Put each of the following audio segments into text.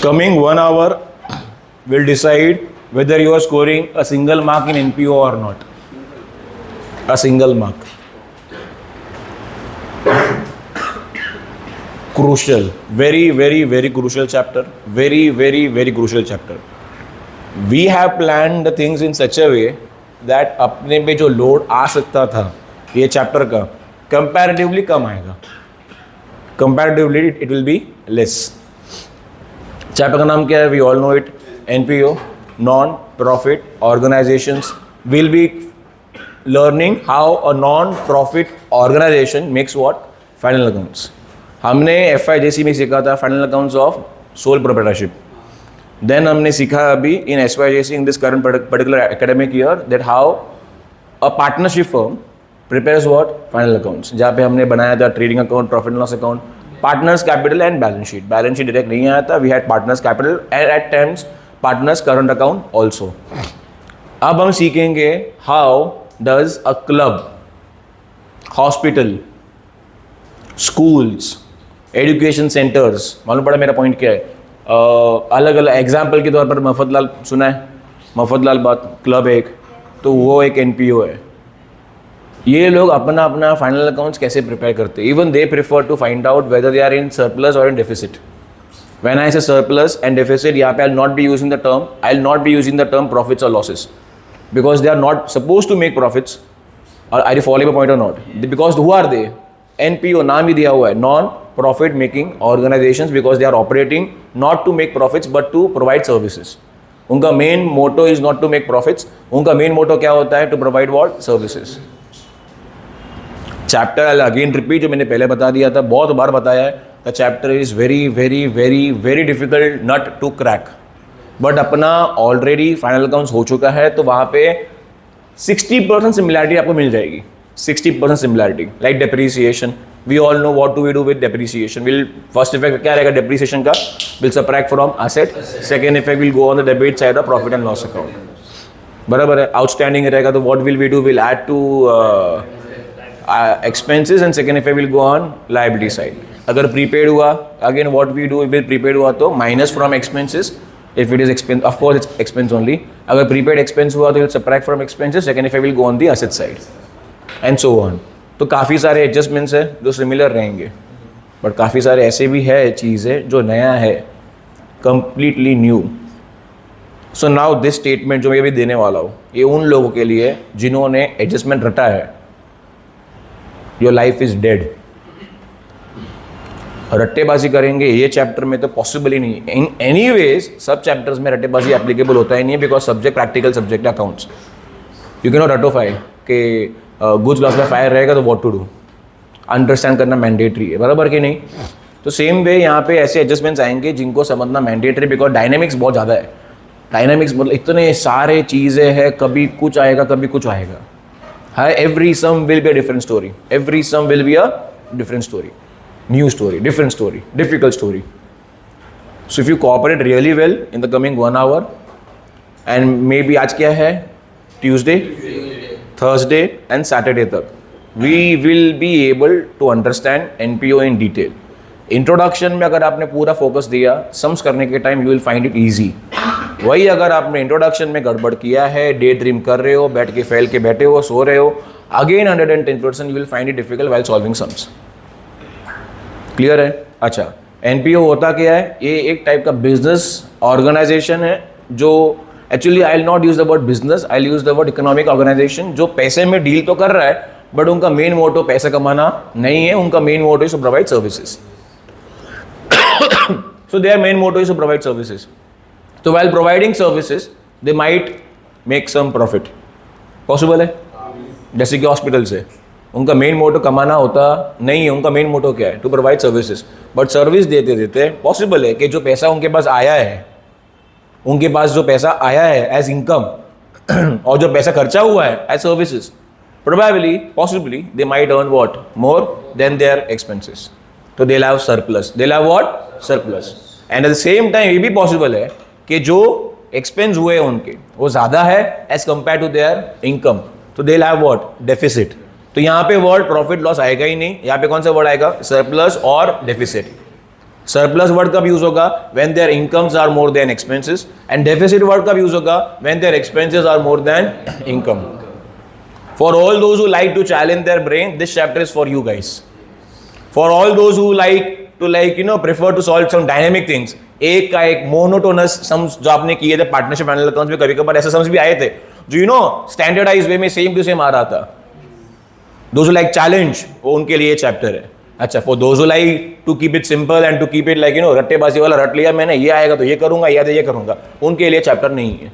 Coming 1 hour will decide whether you are scoring a single mark in NPO or not. A single mark. Crucial. Very, very, very crucial chapter. Very, very, very crucial chapter. We have planned the things in such a way that अपने पे जो load आ सकता था ये chapter का comparatively कम आएगा. Comparatively it will be less. Chapter का नाम क्या है? We all know it. NPO, non profit organisations. Will be learning how a non profit organisation makes what? Final accounts. हमने FIJC में सीखा था final accounts of sole proprietorship. Then हमने सीखा अभी in SYJC in this current particular academic year that how a partnership firm prepares what? Final accounts. जहाँ पे हमने बनाया था trading account, profit and loss account, partners capital and balance sheet. Balance sheet direct नहीं आया था. We had partners capital and at times partners current account also. अब हम सीखेंगे how does a club, hospital, schools, education centres. मालूम पड़ा मेरा point क्या है? अलग अलग एग्जाम्पल के तौर पर मफतलाल सुना है? मफतलाल बात क्लब है एक, तो वो एक NPO है. ये लोग अपना अपना फाइनल अकाउंट्स कैसे प्रिपेयर करते हैं? Even they prefer to find out whether they are in surplus और इन डेफिसिट. व्हेन आई से सरप्लस एंड डेफिसिट, यहाँ पे I will not be using the term profits और losses because they are not suppose to make profits. और I follow my point और not? Because who are they? NPO नाम ही दिया हुआ है, non profit making organizations, because they are operating not to make profits but to provide services. उनका main motto is not to make profits. उनका main motto क्या होता है? To provide what? Services. Chapter I'll again repeat जो मैंने पहले बता दिया था, बहुत बार बताया है. The chapter is very very very very difficult nut to crack. But अपना already final accounts हो चुका है तो वहाँ पे 60% similarity आपको मिल जाएगी. 60% similarity like depreciation. We all know what do we do with depreciation. We'll first effect क्या रहेगा depreciation का? We'll subtract from asset. Second effect will go on the debit side of profit and loss account. बराबर है. Outstanding रहेगा तो what will we do? We'll add to expenses and second effect will go on liability side. अगर prepaid हुआ, again what we do if prepaid हुआ तो minus from expenses. If it is expense, of course it's expense only. अगर prepaid expense हुआ तो we'll subtract from expenses. Second effect will go on the asset side and so on. तो काफ़ी सारे adjustments है जो सिमिलर रहेंगे, but काफ़ी सारे ऐसे भी है चीज़ें जो नया है, completely new. So now this statement जो मैं अभी देने वाला हूँ ये उन लोगों के लिए जिन्होंने एडजस्टमेंट रटा है. Your life is dead. रट्टेबाजी करेंगे ये चैप्टर में तो पॉसिबल ही नहीं. इन एनी वेज सब चैप्टर्स में रट्टेबाजी एप्लीकेबल होता ही नहीं है because subject practical subject accounts. You can not रटोफाई कि गुड्स लॉस में फायर रहेगा तो व्हाट टू डू. अंडरस्टैंड करना मैंडेटरी है, बराबर कि नहीं? तो सेम वे यहाँ पे ऐसे एडजस्टमेंट्स आएंगे जिनको समझना मैंडेटरी बिकॉज डायनेमिक्स बहुत ज़्यादा है. डायनेमिक्स मतलब इतने सारे चीज़ें हैं, कभी कुछ आएगा कभी कुछ आएगा. है every some will be a different story. Every some will be a different story, new story, different story, difficult story. So if you cooperate really well in the coming 1 hour and may be आज क्या है? Tuesday, Thursday and Saturday तक we will be able to understand NPO in detail. Introduction में अगर आपने पूरा focus दिया, sums करने के time you will find it easy. वही अगर आपने इंट्रोडक्शन में गड़बड़ किया है, डे ड्रीम कर रहे हो, बैठ के फैल के बैठे हो, सो रहे हो, again 110% you will find it difficult while solving sums. Clear है? अच्छा, NPO होता क्या है? ये एक टाइप का बिजनेस ऑर्गेनाइजेशन है जो actually I will not use the word business, I will use the word economic organisation, जो पैसे में डील तो कर रहा है बट उनका मेन मोटो पैसा कमाना नहीं है. उनका main motto is to provide services. So their main motto is to provide services. तो while providing services they might make some profit. Possible है? जैसे कि हॉस्पिटल्स है, उनका मेन मोटो कमाना होता नहीं है. उनका मेन मोटो क्या है? To provide services. But service देते देते पॉसिबल है कि जो पैसा उनके पास आया है, उनके पास जो पैसा आया है एज इनकम और जो पैसा खर्चा हुआ है as services, probably possibly they might earn what? More than their expenses. तो they'll have surplus. They'll have what? Surplus. And at the same time ये भी पॉसिबल है कि जो एक्सपेंस हुए उनके वो ज्यादा है as compare to their income, तो दे हैव व्हाट, डेफिसिट। तो यहाँ पे वर्ड प्रॉफिट लॉस आएगा ही नहीं, यहाँ पे कौन सा वर्ड आएगा, सरप्लस और डेफिसिट। सरप्लस वर्ड कब यूज होगा, when their incomes are more than expenses, and deficit word कब यूज होगा, when their expenses are more than income. For all those who like to challenge their brain, this chapter is for you guys. For all those who like to prefer to solve some dynamic things, एक का एक monotonous sums जो आपने किए थे partnership final accounts में, कभी कभार ऐसे सम्स भी आए थे जो स्टैंडर्डाइज वे में सेम टू सेम आ रहा था। दोज हु लाइक चैलेंज, वो उनके लिए चैप्टर है। अच्छा, for those who like to keep it simple and to keep it रट्टेबाजी वाला, रट लिया मैंने, ये आएगा तो ये करूंगा, या तो ये करूंगा, उनके लिए चैप्टर नहीं है।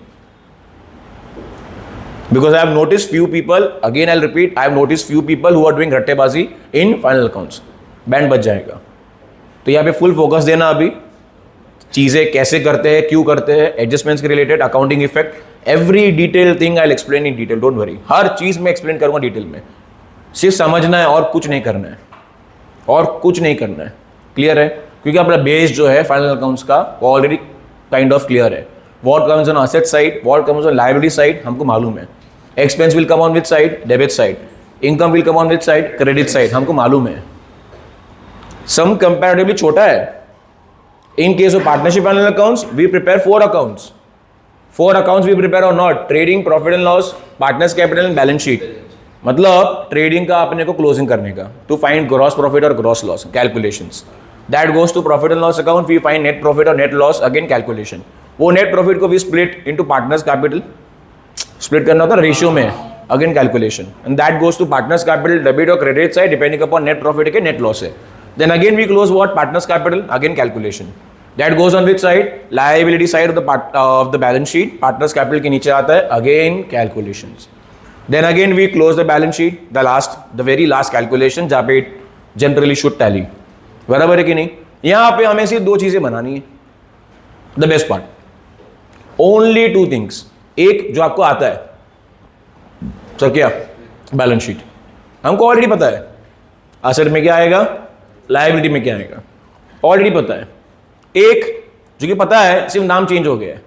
Because I have noticed few people, again I'll repeat, I have noticed few people who are doing रट्टेबाजी in final accounts, band बच जाएगा। तो यहाँ पे फुल फोकस देना, अभी चीजें कैसे करते हैं, क्यों करते हैं, एडजस्टमेंट्स के related, accounting effect, every detail thing I will explain in detail, don't worry. हर चीज में एक्सप्लेन करूंगा डिटेल में, सिर्फ समझना है और कुछ नहीं करना है, और कुछ नहीं करना है। क्लियर है? क्योंकि अपना बेस जो है फाइनल अकाउंट्स का वो ऑलरेडी काइंड ऑफ क्लियर है। What comes on asset side, what comes on liability side, हमको मालूम है। Expense will come on which side, debit side. Income will come on which side, credit side, हमको मालूम है। सम comparatively छोटा है। In case of partnership final accounts, we prepare 4 accounts. 4 accounts we prepare or not? Trading, profit and loss, partners capital and balance sheet. मतलब trading का अपने को closing करने का, टू फाइंड ग्रॉस प्रॉफिट और gross loss calculations, that goes to profit and loss account, we find net profit और net loss, again calculation. वो net profit को we split into partners capital, split करना होता है ratio में, again calculation, and that goes to partners capital, debit और credit side depending upon net profit के net loss है। Then again we close what, partners capital, again calculation. That goes on which side, liability side of the balance sheet, partners capital के नीचे आता है, again calculations. Then again we close the balance sheet, the very last calculation जहाँ पे generally should tally. बराबर है कि नहीं? यहाँ पे हमें सिर्फ 2 चीजें बनानी है। The best part, only 2 things. एक जो आपको आता है, सर क्या, बैलेंस शीट हमको ऑलरेडी पता है, असेट में क्या आएगा, लायबिलिटी में क्या आएगा, ऑलरेडी पता है। एक जो कि पता है, सिर्फ नाम चेंज हो गया है।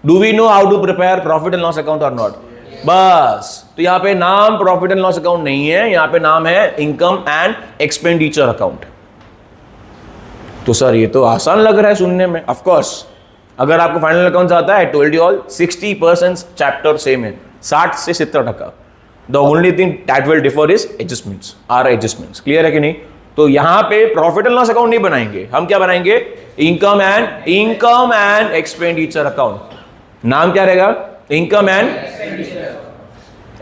Do we know how to prepare profit and loss account और नॉट? बस, तो यहां पे नाम प्रॉफिट एंड लॉस अकाउंट नहीं है, यहां पे नाम है इनकम एंड एक्सपेंडिचर अकाउंट। तो सर ये तो आसान लग रहा है सुनने में। ऑफ कोर्स, अगर आपको फाइनल अकाउंट आता है, I told you all 60% chapter same है, 60 से 70%। The only thing that will differ is adjustments, are adjustments. Clear है कि नहीं? तो यहां पे प्रॉफिट एंड लॉस अकाउंट नहीं बनाएंगे, हम क्या बनाएंगे, इनकम एंड एक्सपेंडिचर अकाउंट। नाम क्या रहेगा, income and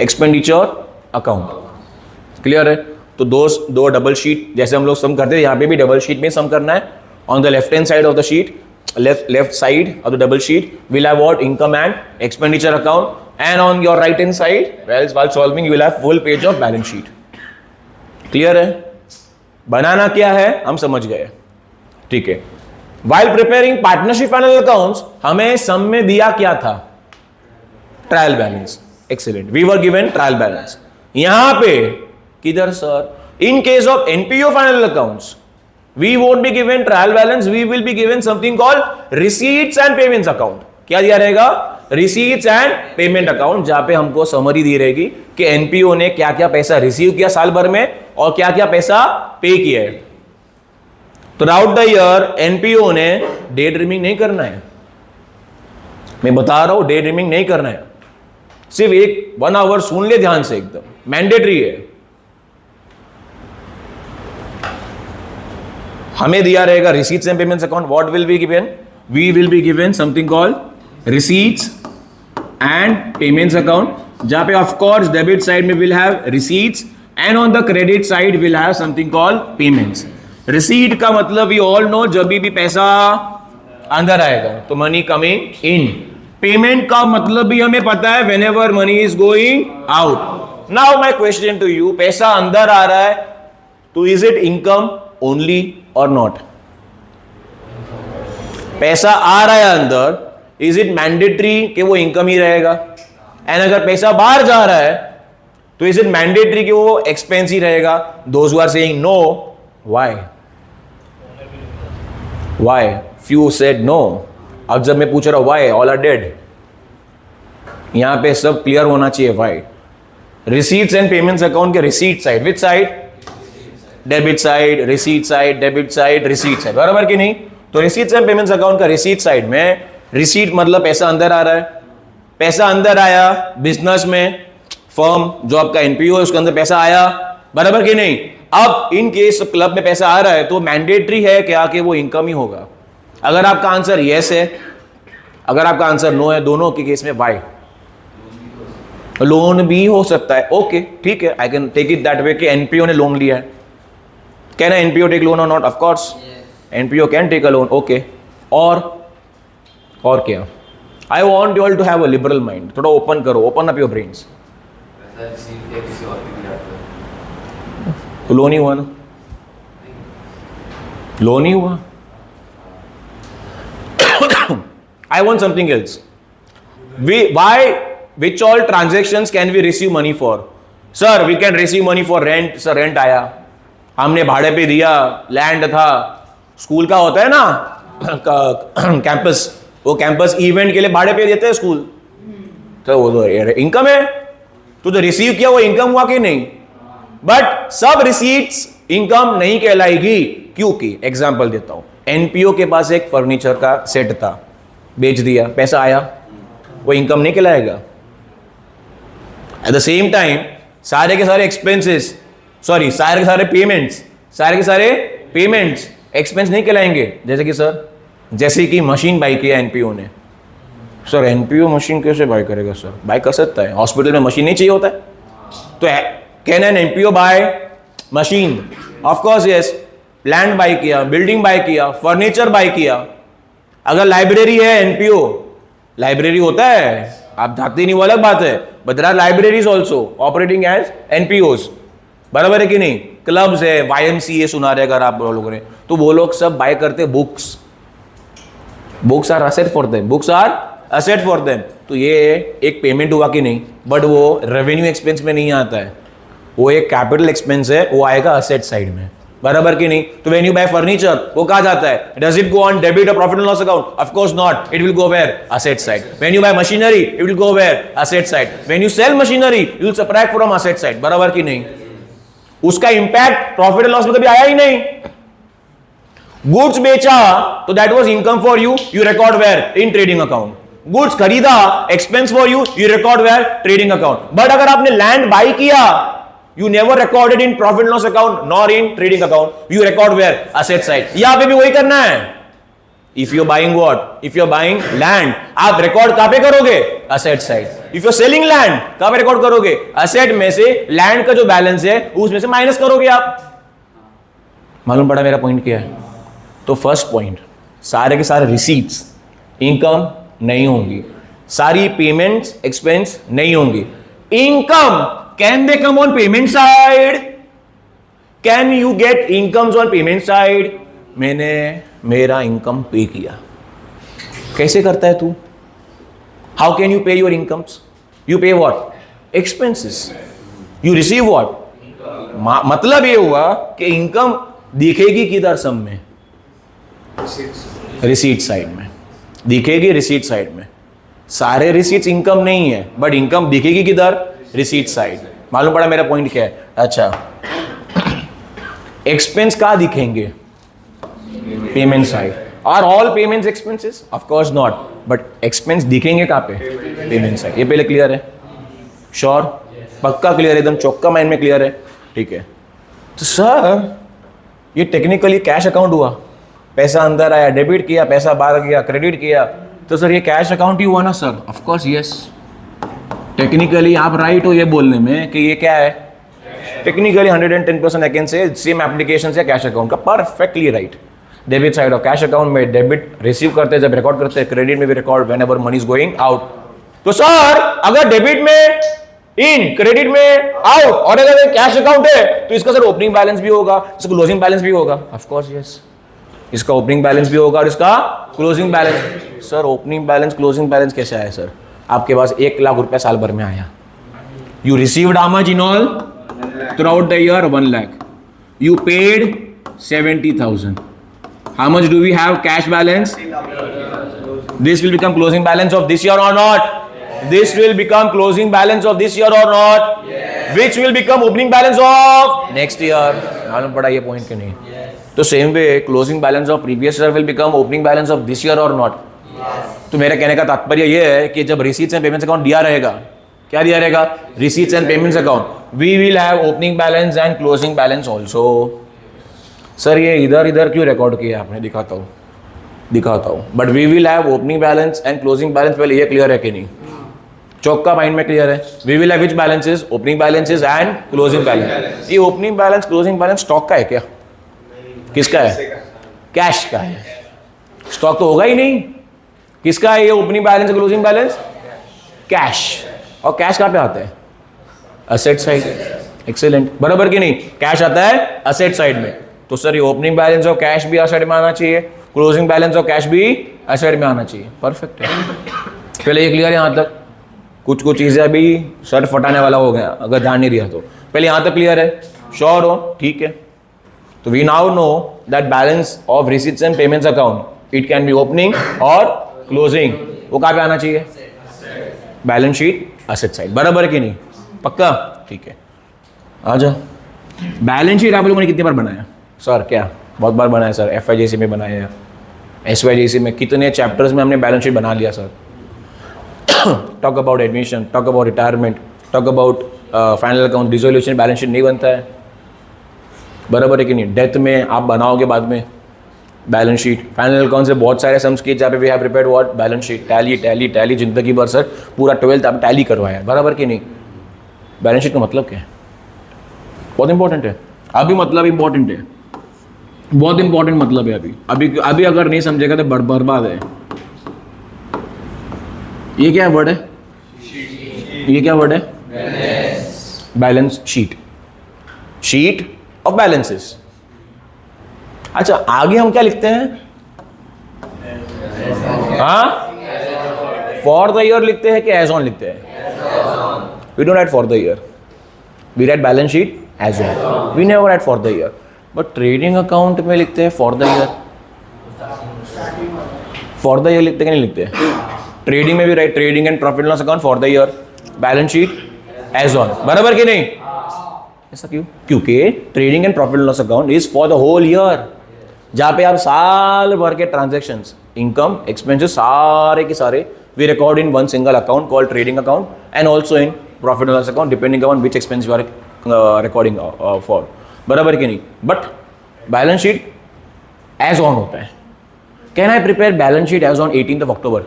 expenditure account. Clear है? तो दो डबल शीट जैसे हम लोग सम करते हैं, यहां पे भी डबल शीट में सम करना है। On the left hand side of the sheet, left side of the double sheet will have what, income and expenditure account, and on your right hand side while solving you will have full page of balance sheet. Clear है? बनाना क्या है हम समझ गए, ठीक है। While preparing partnership final accounts, हमें सम में दिया क्या था, trial balance. Excellent, we were given trial balance. यहां पे किधर sir, in case of NPO final accounts we won't be given trial balance, we will be given something called receipts and payments account. क्या दिया रहेगा, receipts and payment account, जहां पे हमको summary दी रहेगी कि एनपीओ ने क्या क्या पैसा रिसीव किया साल भर में और क्या क्या पैसा पे किया है। तो थ्रूआउट द ईयर एनपीओ ने डे ड्रीमिंग नहीं करना है, मैं बता रहा हूं, डे ड्रीमिंग नहीं करना है। सिर्फ 1 आवर सुन ले ध्यान से, एकदम मैंडेटरी है। हमें दिया रहेगा receipts and payments account, what will be given, we will be given something called receipts and payments account, जहां पे ऑफ कोर्स डेबिट साइड में will have receipts and on the credit side will have something called payments. Receipt का मतलब we all no, जब भी पैसा अंदर आएगा तो मनी कमिंग इन। पेमेंट का मतलब भी हमें पता है, whenever money is going out. Now my question to you, पैसा अंदर आ रहा है तो इज इट इनकम ओनली और नॉट? पैसा आ रहा है अंदर, इज इट मैंडेटरी कि वो इनकम ही रहेगा? एंड अगर पैसा बाहर जा रहा है तो इज इट मैंडेटरी कि वो एक्सपेंस ही रहेगा? Those who are saying no, why? Few said no. अब जब मैं पूछ रहा हूँ वाई, ऑल आर डेड, यहाँ पे सब क्लियर होना चाहिए वाई. रिसीट्स एंड पेमेंट्स अकाउंट के receipt side, which side? Debit side, receipt side, debit side, receipt side, बराबर कि नहीं? तो रिसीट्स एंड पेमेंट्स अकाउंट का रिसीट साइड में, रिसीट मतलब पैसा अंदर आ रहा है, पैसा अंदर आया बिजनेस में, फर्म जो आपका एनपीओ है उसके अंदर पैसा आया, बराबर कि नहीं? अब इन केस क्लब में पैसा आ रहा है तो मैंडेटरी है क्या कि वो इनकम ही होगा? अगर आपका आंसर यस है, अगर आपका आंसर नो है, दोनों के केस में वाई. लोन भी हो सकता है, ओके ठीक है, I can take it that way कि एनपीओ ने लोन लिया है. कैन एनपीओ टेक लोन और not? Of course NPO can take a loan. Okay, और क्या? I want you all to have a liberal mind. थोड़ा ओपन करो, open up your brains. तो लोन ही हुआ ना, लोन ही हुआ. I want something else. Which all transactions can we receive money for? Sir, we can receive money for rent. Sir, rent आया, हमने भाड़े पे दिया, लैंड था, स्कूल का होता है ना कैंपस, वो कैंपस इवेंट के लिए भाड़े पे देते हैं स्कूल, तो वो तो इनकम है. तो जो रिसीव किया वो इनकम हुआ कि नहीं? बट सब रिसीट्स इनकम नहीं कहलाएगी, क्योंकि एग्जांपल देता हूं, एनपीओ के पास एक फर्नीचर का सेट था, बेच दिया, पैसा आया, वो इनकम नहीं कहलाएगा. एट द सेम टाइम सारे के सारे एक्सपेंसेस, सॉरी सारे के सारे पेमेंट्स एक्सपेंस नहीं कहलाएंगे. जैसे कि मशीन बाई किया एनपीओ ने. सर एनपीओ मशीन कैसे बाय करेगा? सर बाय कर सकता है, हॉस्पिटल में मशीन नहीं चाहिए होता है, तो can an NPO buy machine? Of course yes. Land buy किया, बिल्डिंग बाय किया, फर्नीचर बाय किया. अगर लाइब्रेरी है, एनपीओ लाइब्रेरी होता है, आप जाते नहीं वो अलग बात है, but there are libraries also operating as NPOs, बराबर है कि नहीं? क्लब्स है, वाईएमसीए सुना रहे अगर आप लोगों ने, तो वो लोग सब बाय करते books. Books are asset for them, books are asset for them. तो ये एक पेमेंट हुआ कि नहीं? बट वो रेवेन्यू एक्सपेंस में नहीं आता है, वो एक कैपिटल एक्सपेंस है, वो आएगा असेट साइड में, बराबर कि नहीं? तो व्हेन यू बाय फर्नीचर वो कहा जाता है, does it go on debit और profit and loss account? Of course not, it will go where? Asset side. When you buy machinery it will go where? Asset side. When you sell machinery you will subtract from asset side, बराबर कि नहीं? उसका impact profit and loss में कभी आया ही नहीं. Goods बेचा तो that was income for you, you record where? In trading account. Goods खरीदा, expense for you, you record where? Trading account. But अगर आपने लैंड बाय किया, you never recorded in profit and loss account nor in trading account, you record where? Asset side. यहां पे भी वही करना है. If you're buying what? If you're buying land, आप record कहां पे करोगे? Asset side. If you're selling land, कहां पे record करोगे? Asset में से land का जो बैलेंस है उसमें से माइनस करोगे आप. मालूम पड़ा मेरा पॉइंट क्या है? तो फर्स्ट पॉइंट, सारे के सारे रिसीट्स इनकम नहीं होंगी, सारी पेमेंट्स एक्सपेंस नहीं होंगी. Income can they come on payment side? Can you get incomes on payment side? मैंने मेरा इनकम पे किया. कैसे करता है तू? How can you pay your incomes? You pay what? Expenses. You receive what? मतलब ये हुआ कि इनकम दिखेगी किधर? सम में, रिसीट साइड में दिखेगी. रिसीट साइड में सारे रिसीट्स इनकम नहीं है, बट इनकम दिखेगी किधर? Receipt side. मालूम पड़ा मेरा पॉइंट क्या है? अच्छा, एक्सपेंस कहां दिखेंगे? Payment side. Are all payments expenses? Of course not, but expense दिखेंगे कहां पे? Payment side. ये पहले क्लियर है? श्योर? पक्का क्लियर? एकदम चौक्का माइंड में क्लियर है? ठीक है. तो सर ये टेक्निकली कैश अकाउंट हुआ, पैसा अंदर आया, डेबिट किया, पैसा बाहर गया, क्रेडिट किया, तो सर ये कैश अकाउंट ही हुआ ना sir? Of course yes. Technically आप राइट हो ये बोलने में कि ये क्या है? Technically 110% I can say same application है कैश अकाउंट का, perfectly right. Debit side of cash account में डेबिट रिसीव करते हैं जब रिकॉर्ड करते हैं, क्रेडिट में भी record whenever money is going out. तो सर अगर डेबिट में इन, क्रेडिट में आउट, और अगर कैश अकाउंट है तो इसका सर ओपनिंग बैलेंस भी होगा, इसका क्लोजिंग बैलेंस भी होगा. ऑफ कोर्स यस, इसका ओपनिंग बैलेंस भी होगा और इसका closing balance. Sir opening balance closing balance कैसे आया सर? आपके पास 1 लाख रुपया साल भर में आया. You received how much in all throughout the year? 1 lakh. You paid 70,000. How much do we have cash balance? This will become closing balance of this year or not? This will become closing balance of this year or not? Which will become opening balance of next year? मालूम पड़ा ये point के नहीं? तो same way closing balance of previous year will become opening balance of this year और not? तो मेरे कहने का तात्पर्य ये है कि जब रिसीट्स एंड पेमेंट्स अकाउंट दिया रहेगा, क्या दिया रहेगा? Receipts and payments account, we will have opening balance and closing balance also. Sir ये इधर इधर क्यों रिकॉर्ड किया आपने? दिखाता हूँ but we will have opening balance and closing balance. पहले ये क्लियर है कि नहीं? चौका माइंड में क्लियर है? We will have which balances? Opening balances and closing balance. ये opening balance closing balance stock का है क्या? किसका है? कैश का है। स्टॉक तो होगा ही नहीं। किसका है ये opening balance closing balance? Cash. और कैश कहाँ पे आता है? Asset side. एक्सीलेंट, बराबर कि नहीं? कैश आता है असेट साइड में। तो सर ये ओपनिंग बैलेंस और कैश भी असेट में आना चाहिए, क्लोजिंग बैलेंस और कैश भी असेट में आना चाहिए। परफेक्ट है। पहले ये क्लियर है यहाँ तक? कुछ चीजें अभी सर फटाने वाला हो गया अगर ध्यान नहीं दिया तो। पहले यहाँ तक क्लियर है? श्योर हो? ठीक है। तो we now know that balance of receipts and payments account it can be opening और क्लोजिंग। वो कहाँ पे आना चाहिए? Balance sheet asset side. बराबर कि नहीं? पक्का? ठीक है, आ जाओ। बैलेंस शीट आप लोगों ने कितनी बार बनाया? सर क्या बहुत बार बनाया सर। FYJC में बनाया, SYJC में, कितने चैप्टर्स में हमने बैलेंस शीट बना लिया sir. Talk about admission, talk about retirement, talk about final account, dissolution, balance sheet नहीं बनता है। बराबर है कि नहीं? डेथ में आप बनाओगे बाद में बैलेंस शीट। फाइनल अकाउंट से बहुत सारे सम्स किए जहाँ पे we have prepared what? Balance sheet. Tally जिंदगी भर सर पूरा 12th आप टैली करवाया। बराबर कि नहीं? बैलेंस शीट का मतलब क्या है? बहुत इंपॉर्टेंट है। अभी मतलब इंपॉर्टेंट है, बहुत इंपॉर्टेंट मतलब है। अभी अगर नहीं समझेगा तो बर्बाद है। ये क्या वर्ड है? ये क्या वर्ड है? Balance sheet. Sheet of balances. अच्छा, आगे हम क्या लिखते हैं? हाँ, फॉर द ईयर लिखते हैं कि एज ऑन लिखते हैं? We don't write for the year, we write balance sheet as on. We never write for the year. But trading account में लिखते हैं for the year. For the year लिखते कि नहीं लिखते? ट्रेडिंग में भी write trading and profit loss account for the year, balance sheet as on. बराबर कि नहीं? ऐसा क्यों? क्योंकि trading and profit loss account is for the whole year, जहां पे आप साल भर के ट्रांजैक्शंस, इनकम, एक्सपेंसेस सारे के सारे we record in one single account called trading account and also in profit loss account depending upon which expense you are recording for. बराबर कि नहीं? But balance sheet as on होता है। Can I prepare balance sheet as on 18th of October?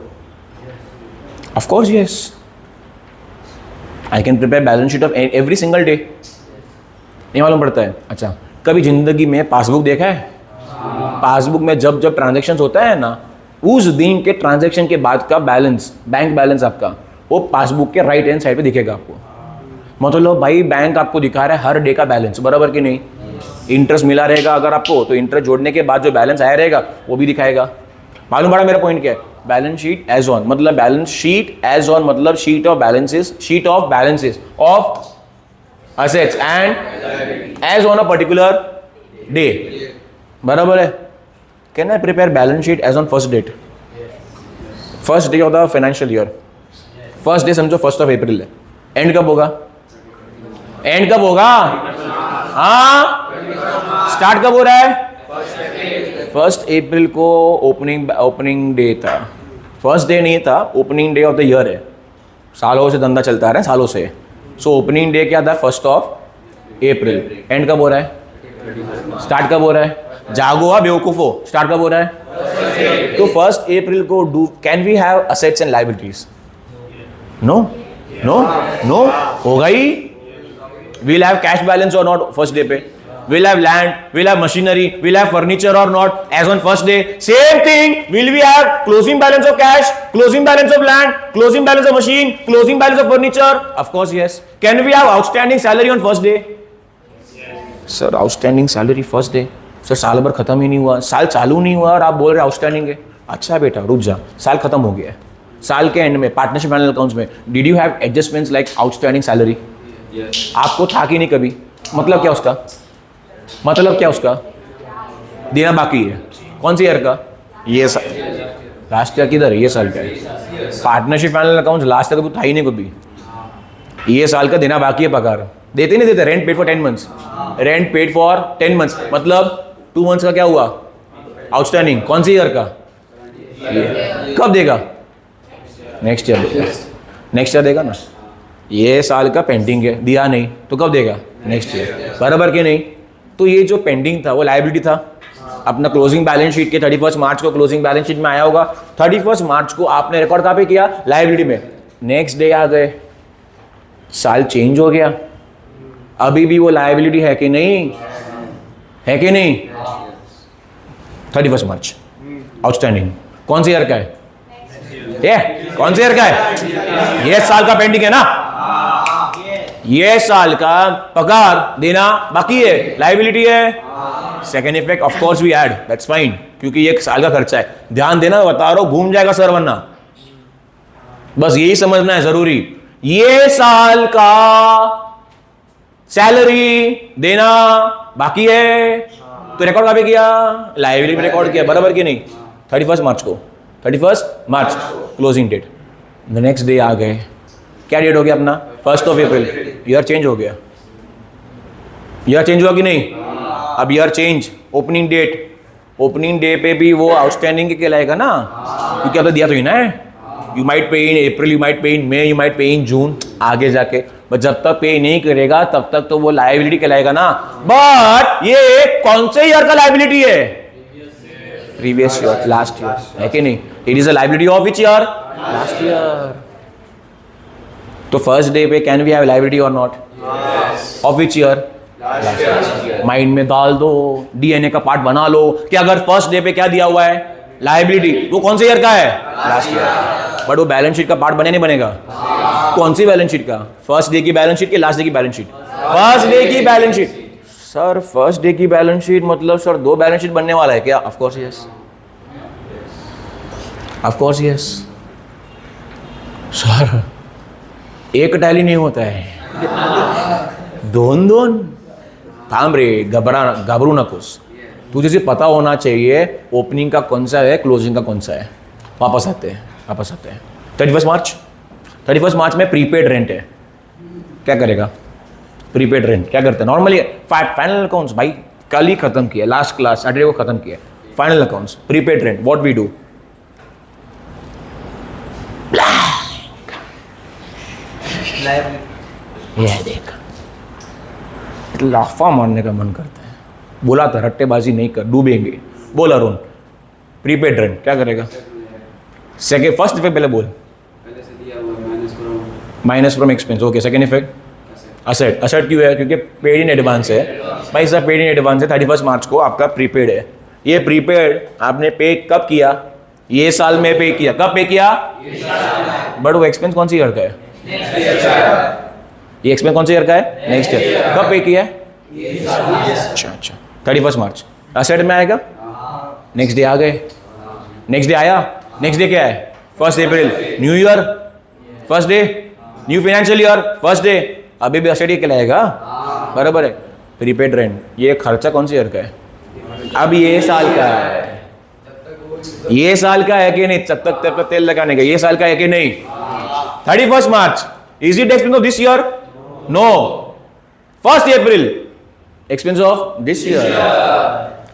Of course yes, I can prepare balance sheet of every single day. नहीं मालूम पड़ता है? अच्छा, कभी जिंदगी में पासबुक देखा है? पासबुक में जब ट्रांजैक्शंस होता है ना, उस दिन के ट्रांजैक्शन के बाद का बैलेंस, बैंक बैलेंस आपका, वो पासबुक के राइट हैंड साइड पे दिखेगा आपको। मतलब भाई बैंक आपको दिखा रहा है हर डे का बैलेंस। बराबर कि नहीं? इंटरेस्ट मिला रहेगा अगर आपको, तो इंटरेस्ट जोड़ने के बाद जो बैलेंस आया रहेगा वो भी दिखाएगा। मालूम पड़ा मेरा पॉइंट क्या है? बैलेंस शीट एज ऑन मतलब बैलेंस शीट एज ऑन मतलब sheet of balances of assets and as on a particular day. बराबर है? Can I prepare balance sheet as on first date? First day of the financial year. First day समझो 1st of April है। End कब होगा? End कब होगा? हाँ, start कब हो रहा है? 1st April को ओपनिंग डे था। फर्स्ट डे नहीं था, opening day of the year है। सालों से धंधा चलता है, सालों से। सो ओपनिंग डे क्या था? 1st of April। एंड कब हो रहा है? स्टार्ट कब हो रहा है? जागो हा बेवकूफो, स्टार्ट कब हो रहा है? तो 1st April को can we have assets and liabilities? No no no, होगा ही। विल हैव कैश बैलेंस और नॉट फर्स्ट डे पे? We'll have land, we'll have machinery, we'll have furniture or not as on first day. Same thing, will we have closing balance of cash, closing balance of land, closing balance of machine, closing balance of furniture? Of course yes. Can we have outstanding salary on first day? Yes. Sir, outstanding salary first day? Sir, साल भर खत्म ही नहीं हुआ, साल चालू नहीं हुआ और आप बोल रहे आउटस्टैंडिंग है। अच्छा बेटा रुक जा, साल खत्म हो गया है। साल के एंड में पार्टनरशिप फाइनल अकाउंट्स में did you have adjustments like outstanding salary? आपको था कि नहीं कभी? मतलब क्या उसका? मतलब क्या उसका? देना बाकी है। कौन सी ईयर का? ये लास्ट ईयर किधर है? ये साल का है। Partnership final account last year का था ही नहीं कभी। ये साल का देना बाकी है पगार। देते नहीं देते? Rent paid for 10 months, rent paid for 10 months, मतलब 2 मंथ्स का क्या हुआ आउटस्टैंडिंग? कौन सी ईयर का? कब देगा? नेक्स्ट ईयर देगा। नेक्स्ट ईयर देगा ना। ये साल का पेंडिंग है, दिया नहीं तो कब देगा? Next year. बराबर के नहीं? तो ये जो पेंडिंग था वो लायबिलिटी था। अपना क्लोजिंग बैलेंस शीट के 31 मार्च को क्लोजिंग बैलेंस शीट में आया होगा। 31 मार्च को आपने रिकॉर्ड कहाँ पे किया? लायबिलिटी में। नेक्स्ट डे आ गए, साल चेंज हो गया, अभी भी वो लायबिलिटी है कि नहीं? है कि नहीं? 31 मार्च आउटस्टैंडिंग कौन सी ईयर का है? ये कौन सी ईयर का है? ये साल का पेंडिंग है ना। ये साल का पगार देना बाकी है, लायबिलिटी है। Second effect of course we add, that's fine, क्योंकि ये साल का खर्चा है। ध्यान देना, बता रहा हूं, घूम जाएगा सर वरना। बस यही समझना है जरूरी। ये साल का सैलरी देना बाकी है, तो रिकॉर्ड कहाँ पे किया? लायबिलिटी में रिकॉर्ड किया। बराबर की नहीं? 31 मार्च को, 31 March closing date. The next day आ गए, क्या डेट हो गया अपना? 1 अप्रैल। ईयर चेंज हो गया। ईयर चेंज हुआ कि नहीं? अब year change, opening date, opening day पे भी वो आउटस्टैंडिंग के कहलाएगा ना, क्योंकि अब तो दिया तो ही ना है। यू माइट पे इन अप्रैल, यू माइट पे इन मई, यू माइट पे इन जून, आगे जाके। बट जब तक पे नहीं करेगा तब तक तो वो लायबिलिटी कहलाएगा ना। बट ये कौन से ईयर का लायबिलिटी है? प्रीवियस ईयर, लास्ट ईयर, है कि नहीं? It is a liability of which year? Last year. तो फर्स्ट डे पे कैन वी हैव लायबिलिटी और not? Of which year? Mind में डाल दो, डीएनए का पार्ट बना लो कि अगर फर्स्ट डे पे क्या दिया हुआ है? लायबिलिटी, वो कौन से ईयर का है? Last year. बट वो बैलेंस शीट का पार्ट बने नहीं बनेगा? कौन सी बैलेंस शीट का? फर्स्ट डे की बैलेंस शीट की लास्ट डे की बैलेंस शीट? फर्स्ट डे की balance sheet. Sir first day की बैलेंस शीट मतलब सर 2 बैलेंस शीट बनने वाला है क्या? Of course yes, of course yes. Sir एक टैली नहीं होता है, 2 थांब रे, घबरू नकोस। तुझे सिर्फ पता होना चाहिए ओपनिंग का कौन सा है, क्लोजिंग का कौन सा है। वापस आते हैं 31 मार्च। 31 मार्च में प्रीपेड रेंट है, क्या करेगा? प्रीपेड रेंट क्या करते हैं नॉर्मली? फाइनल अकाउंट्स भाई कल ही खत्म किया, लास्ट क्लास सैटरडे को खत्म किया। Final accounts, prepaid rent, what we do? ये देख, लाफा मारने का मन करता है। बोला था रट्टेबाजी नहीं कर, डूबेंगे। बोल अरुण, प्रीपेड रेंट क्या करेगा? सेकेंड, फर्स्ट इफेक्ट पहले बोल। Minus from expense, okay. Second effect asset. Asset क्यों है? क्योंकि पेड इन एडवांस है भाई साहब, पेड इन एडवांस है। 31 मार्च को आपका प्रीपेड है। ये प्रीपेड आपने पे कब किया? ये साल में पे किया। कब पे किया? बट वो एक्सपेंस कौन सी ईयर का है? ये एक्सपेंस कौन सी ईयर का है? Next year. कब पे किया? अच्छा 31 मार्च असेट में आएगा। नेक्स्ट डे आ गए, नेक्स्ट डे आया। नेक्स्ट डे क्या है? 1 April, new year, first day, new financial year, first day. अभी भी असेट ही कहलाएगा। बराबर है। प्रीपेड रेंट, ये खर्चा कौन सी ईयर का है? अब ये साल का है। ये साल का है कि नहीं? तब तक तेल लगाने का। ये साल का है कि नहीं? 31 March, is it expense of this year? No. 1 April, expense of this year.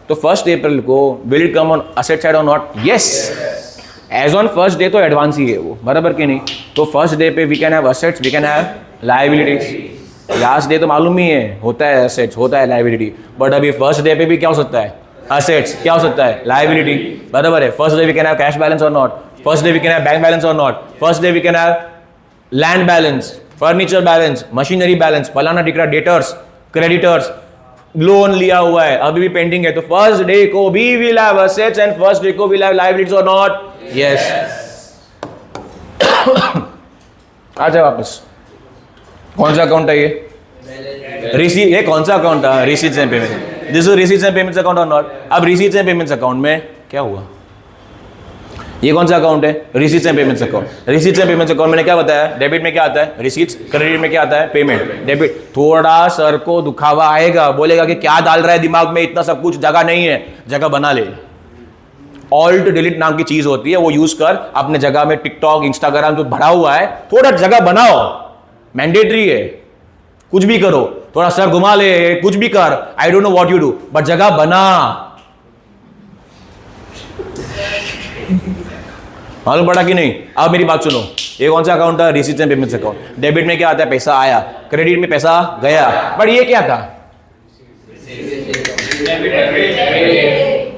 तो 1 अप्रैल को will it come on asset side और not? Yes. As on first day तो एडवांस ही है वो, बराबर कि नहीं? तो फर्स्ट डे पे we can have assets, we can have liabilities. Last day तो मालूम ही है, होता है असेट्स, होता है लायबिलिटी। बट अभी फर्स्ट डे पे भी क्या हो सकता है? असेट्स। क्या हो सकता है? लायबिलिटी। बराबर है। First day we can have cash balance और not? First day we can have bank balance और not? First day we can have land balance, furniture balance, machinery balance, फलाना टिकरा, डेटर्स, क्रेडिटर्स, लोन लिया हुआ है अभी भी पेंडिंग है। तो फर्स्ट डे को भी will have assets and first day को विल हैव लायबिलिटीज और नॉट? यस। आ जाए वापस। कौन सा अकाउंट है ये? रिसीट। ये कौन सा अकाउंट है? Receipts and payment. This is receipts and payments account और नॉट? अब रिसीट्स एंड पेमेंट्स अकाउंट में क्या हुआ? ये कौन सा अकाउंट है? Receipts and payments account. Receipts and payments account मैंने क्या बताया? डेबिट में क्या आता है? रिसीट्स। क्रेडिट में क्या आता है? पेमेंट। डेबिट। थोड़ा सर को दुखावा आएगा, बोलेगा कि क्या डाल रहा है दिमाग में, इतना सब कुछ, जगह नहीं है, जगह बना ले। ऑल्ट डिलीट नाम की चीज होती है, वो यूज कर अपने जगह में टिकटॉक इंस्टाग्राम जो भरा हुआ है थोड़ा जगह बनाओ, मैंडेटरी है, कुछ भी करो, थोड़ा सर घुमा ले, कुछ भी कर, I don't know what you do, but जगह बना। मालूम पड़ा कि नहीं? अब मेरी बात सुनो, ये कौन सा अकाउंट था? Receipts and payments account. Debit में क्या आता है? पैसा आया। क्रेडिट में पैसा गया। बट ये क्या था?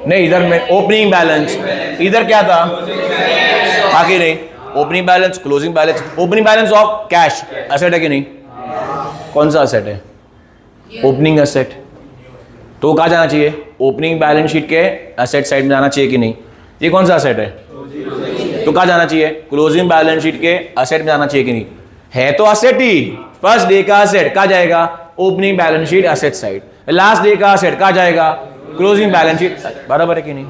नहीं, इधर में ओपनिंग बैलेंस, इधर क्या था? आगे नहीं, opening balance, closing balance. Opening balance of cash asset है कि नहीं? कौन सा एसेट है? Opening asset. तो कहाँ जाना चाहिए? ओपनिंग बैलेंस शीट के एसेट साइड में जाना चाहिए कि नहीं? ये कौन सा एसेट है? तो कहाँ जाना चाहिए? क्लोजिंग बैलेंस शीट के एसेट में जाना चाहिए कि नहीं? है तो एसेट ही। फर्स्ट डे का एसेट कहाँ जाएगा? Opening balance sheet asset side. Last day का एसेट कहाँ जाएगा? Closing balance sheet. बराबर है कि नहीं?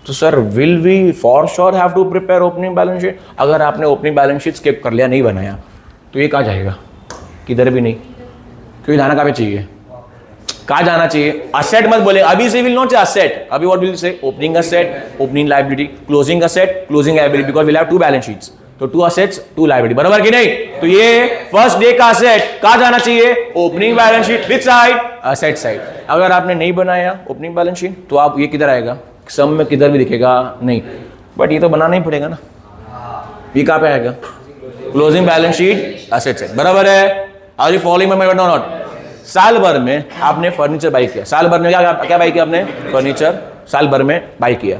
तो sir will we for sure have to prepare opening balance sheet? अगर आपने ओपनिंग बैलेंस शीट स्किप कर लिया, नहीं बनाया, तो ये कहाँ जाएगा? किधर भी नहीं। क्योंकि जाना कहाँ पे चाहिए? कहाँ जाना चाहिए? असेट मत बोले, अभी से विल नॉट से असेट, अभी what will say? Opening asset, opening liability, closing asset, closing liability, because will have two balance sheets, तो टू असेट्स टू लायबिलिटी। बराबर कि नहीं? तो ये फर्स्ट डे का असेट कहाँ जाना चाहिए? Opening balance sheet. Which side? Asset side. अगर आपने नहीं बनाया ओपनिंग बैलेंस शीट, तो आप ये किधर आएगा? सम में किधर भी दिखेगा नहीं, बट ये तो बनाना ही पड़ेगा ना। ये कहाँ पे आएगा? Closing balance sheet asset side. बराबर है? Are you following my method? Not. साल भर में आपने फर्नीचर बाई किया, साल भर में क्या बाई किया आपने? फर्नीचर साल भर में बाई किया।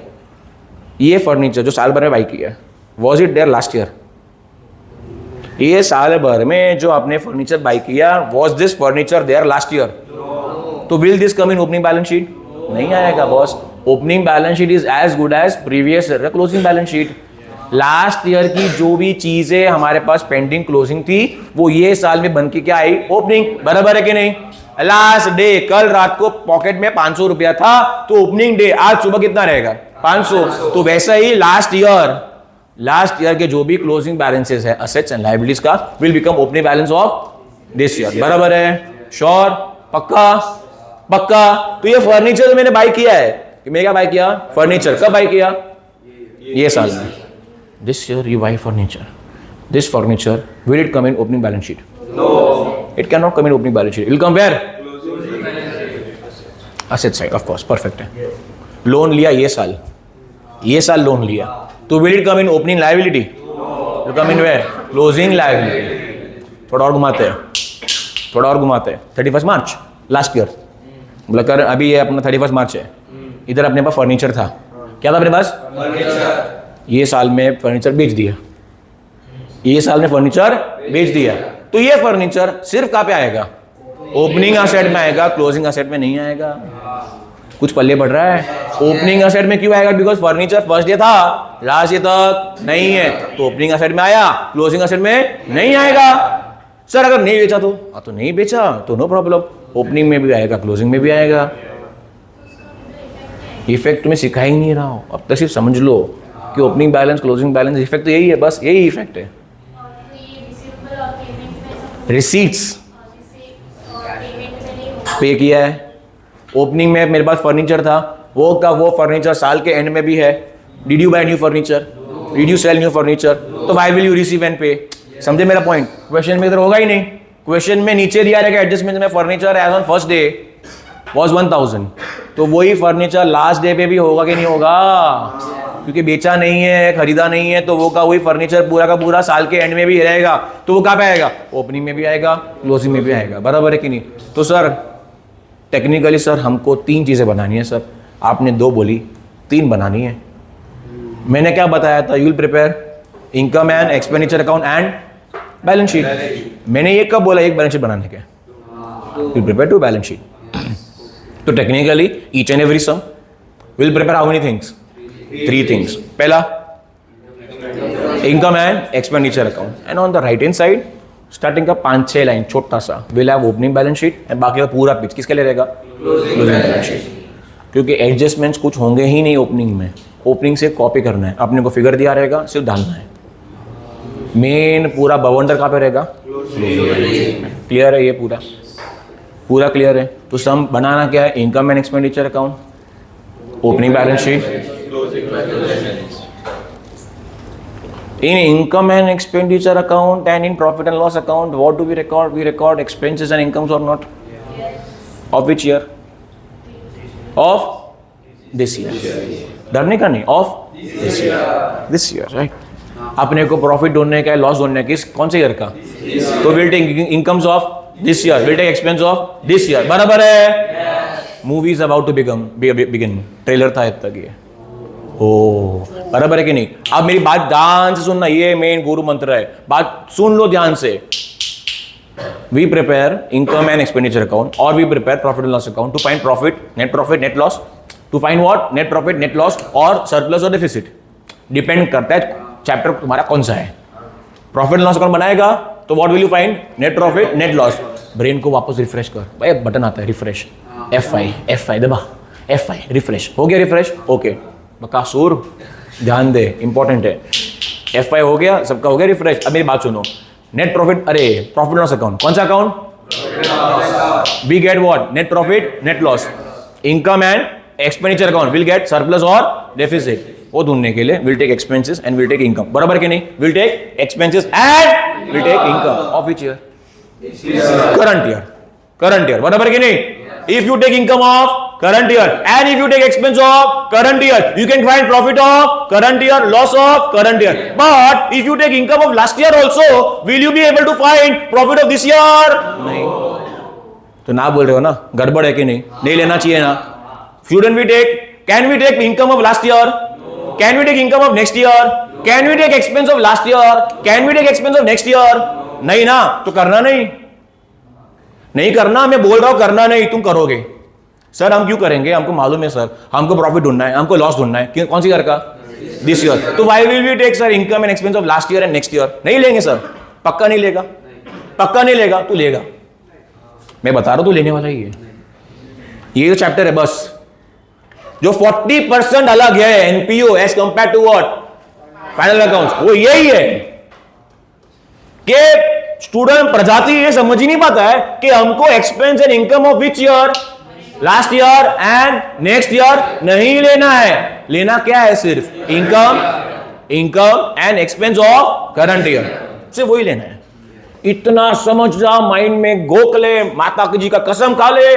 ये फर्नीचर जो साल भर में बाई किया, was it there last year? ये साल भर में जो आपने फर्नीचर बाई किया, was this furniture there last year? तो will this come in opening balance sheet? नहीं आएगा boss. Opening balance sheet is as good as previous year closing balance sheet. Last year की जो भी चीजें हमारे पास पेंडिंग क्लोजिंग थी, वो ये साल में बन के क्या आई? ओपनिंग। बराबर है कि नहीं? लास्ट डे, कल रात को पॉकेट में 500 रुपया था, तो ओपनिंग डे आज सुबह कितना रहेगा? 500। तो वैसा ही लास्ट ईयर के जो भी क्लोजिंग बैलेंसेस है एसेट्स एंड लायबिलिटीज का, will become opening balance of this year. बराबर है? श्योर? पक्का? पक्का। तो ये फर्नीचर मैंने बाई किया है, कि मैंने क्या बाई किया? फर्नीचर। कब बाई किया? ये साल में। This year you buy furniture. This furniture, will it come in opening balance sheet? No. It cannot come in opening balance sheet. It will come where? Asset side, of course. Perfect है। Loan लिया ये साल loan लिया, तो will it come in opening liability? It will come in where? Closing liability. थोड़ा और घुमाते हैं। 31 मार्च लास्ट ईयर, बोला कर अभी ये अपना 31 मार्च है, इधर अपने पास फर्नीचर था। क्या था अपने पास? फर्नीचर। ये साल में फर्नीचर बेच दिया, तो ये फर्नीचर सिर्फ कहाँ पे आएगा? ओपनिंग असेट में आएगा, क्लोजिंग असेट में नहीं आएगा। कुछ पल्ले पड़ रहा है? ओपनिंग असेट में क्यों आएगा? बिकॉज फर्नीचर फर्स्ट डे था, लास्ट डे तक नहीं है, तो ओपनिंग असेट में आया, क्लोजिंग असेट में नहीं आएगा। सर अगर नहीं बेचा तो नहीं बेचा तो नो प्रॉब्लम, ओपनिंग में भी आएगा, क्लोजिंग में भी आएगा। इफेक्ट तुम्हें सिखा ही नहीं रहा हो, अब तक सिर्फ समझ लो कि opening balance, closing balance, effect तो यही है, बस यही इफेक्ट है। रिसीट्स पे किया है। ओपनिंग में मेरे पास फर्नीचर था, वो फर्नीचर साल के एंड में भी है। Did you buy new furniture? Did you sell new furniture? तो why will you receive and pay? समझे मेरा पॉइंट? क्वेश्चन में इधर होगा ही नहीं। क्वेश्चन में नीचे दिया रहेगा एडजस्टमेंट में furniture as on first day was 1000, तो वही फर्नीचर लास्ट डे पे भी होगा कि नहीं होगा? क्योंकि बेचा नहीं है, खरीदा नहीं है, तो वो का वही फर्नीचर पूरा का पूरा साल के एंड में भी रहेगा, तो वो कहाँ पे आएगा? ओपनिंग में भी आएगा, क्लोजिंग में भी आएगा। बराबर है कि नहीं? तो सर टेक्निकली सर हमको 3 चीज़ें बनानी है सर, आपने 2 बोली, 3 बनानी है। मैंने क्या बताया था? You will prepare income and expenditure account and balance sheet. मैंने ये कब बोला एक बैलेंस शीट बनाने के? You will prepare 2 balance sheet. तो technically each and every some will prepare how many things? 3 things. पहला income and expenditure account, and on the right hand side starting का 5-6 लाइन छोटा सा will have opening balance sheet, and बाकी का पूरा pitch किसके लिए रहेगा? Closing balance sheet. क्योंकि एडजस्टमेंट्स कुछ होंगे ही नहीं ओपनिंग में, ओपनिंग से कॉपी करना है, अपने को फिगर दिया रहेगा, सिर्फ डालना है। मेन पूरा बवंडर कहाँ पे रहेगा? क्लियर है? ये पूरा क्लियर है? तो सम बनाना क्या है? Income and expenditure account, opening balance sheet, In income and expenditure account and in profit and loss account, what do we record? We record expenses and incomes or not? Of which year? Of this year. डरने का नहीं, of this year. This year, right? अपने को profit ढूंढने का है, loss ढूंढने का, कौन से ईयर का? तो will take incomes of this year, will take expense of this year. बराबर है? Movie is about to begin. Trailer था इतना तक ये. ओ बराबर है कि नहीं? अब मेरी बात ध्यान से सुनना, ये मेन गुरु मंत्र है, बात सुन लो ध्यान से. We prepare income and expenditure account or we prepare profit and loss account to find profit, net loss. To find what? Net profit, net loss or surplus or deficit. Depend करता है chapter तुम्हारा कौन सा है. Profit and loss account बनाएगा तो what will you find? Net profit, net loss. Brain को वापस रिफ्रेश कर भाई, बटन आता है रिफ्रेश. F5 दबा, F5 रिफ्रेश हो गया. Refresh okay. बकासुर ध्यान दे, इंपॉर्टेंट है. F5 हो गया, सबका हो गया रिफ्रेश. अब मेरी बात सुनो. नेट प्रॉफिट, अरे प्रॉफिट लॉस अकाउंट कौन सा account? We get what? Net profit, net loss. Income and expenditure account will get surplus और डेफिसिट. वो ढूंढने के लिए will take expenses and will take income. बराबर कि नहीं? Will take expenses and will take income of which year? Current year. बराबर कि नहीं? If you take income of current year and if you take expense of current year, you can find profit of current year, loss of current year. But if you take income of last year also, will you be able to find profit of this year? नहीं. तो ना बोल रहे हो ना, गड़बड़ है कि नहीं? नहीं लेना चाहिए ना. Shouldn't we take? Can we take income of last year? Can we take income of next year? Can we take expense of last year? Can we take expense of next year? नहीं ना, तो करना नहीं करना. मैं बोल रहा हूं करना नहीं, तुम करोगे. सर हम क्यों करेंगे? हमको मालूम है सर, हमको प्रॉफिट ढूंढना है, हमको लॉस ढूंढना है. कौन सी ईयर का? This year. तो why will we take sir income and expense of last year and next year? नहीं लेंगे सर. पक्का नहीं लेगा? पक्का नहीं लेगा. तू लेगा, मैं बता रहा हूं, तू लेने वाला ही है. ये चैप्टर है बस. जो 40% अलग है NPO as compare to what? Final accounts. वो यही है कि स्टूडेंट प्रजाति ये समझ ही नहीं पाता है कि हमको expense and income of which year? Last year and next year नहीं लेना है. लेना क्या है? सिर्फ income and expense of current year. सिर्फ वही लेना है. इतना समझ जा, माइंड में गोक ले, माता जी का कसम खा ले,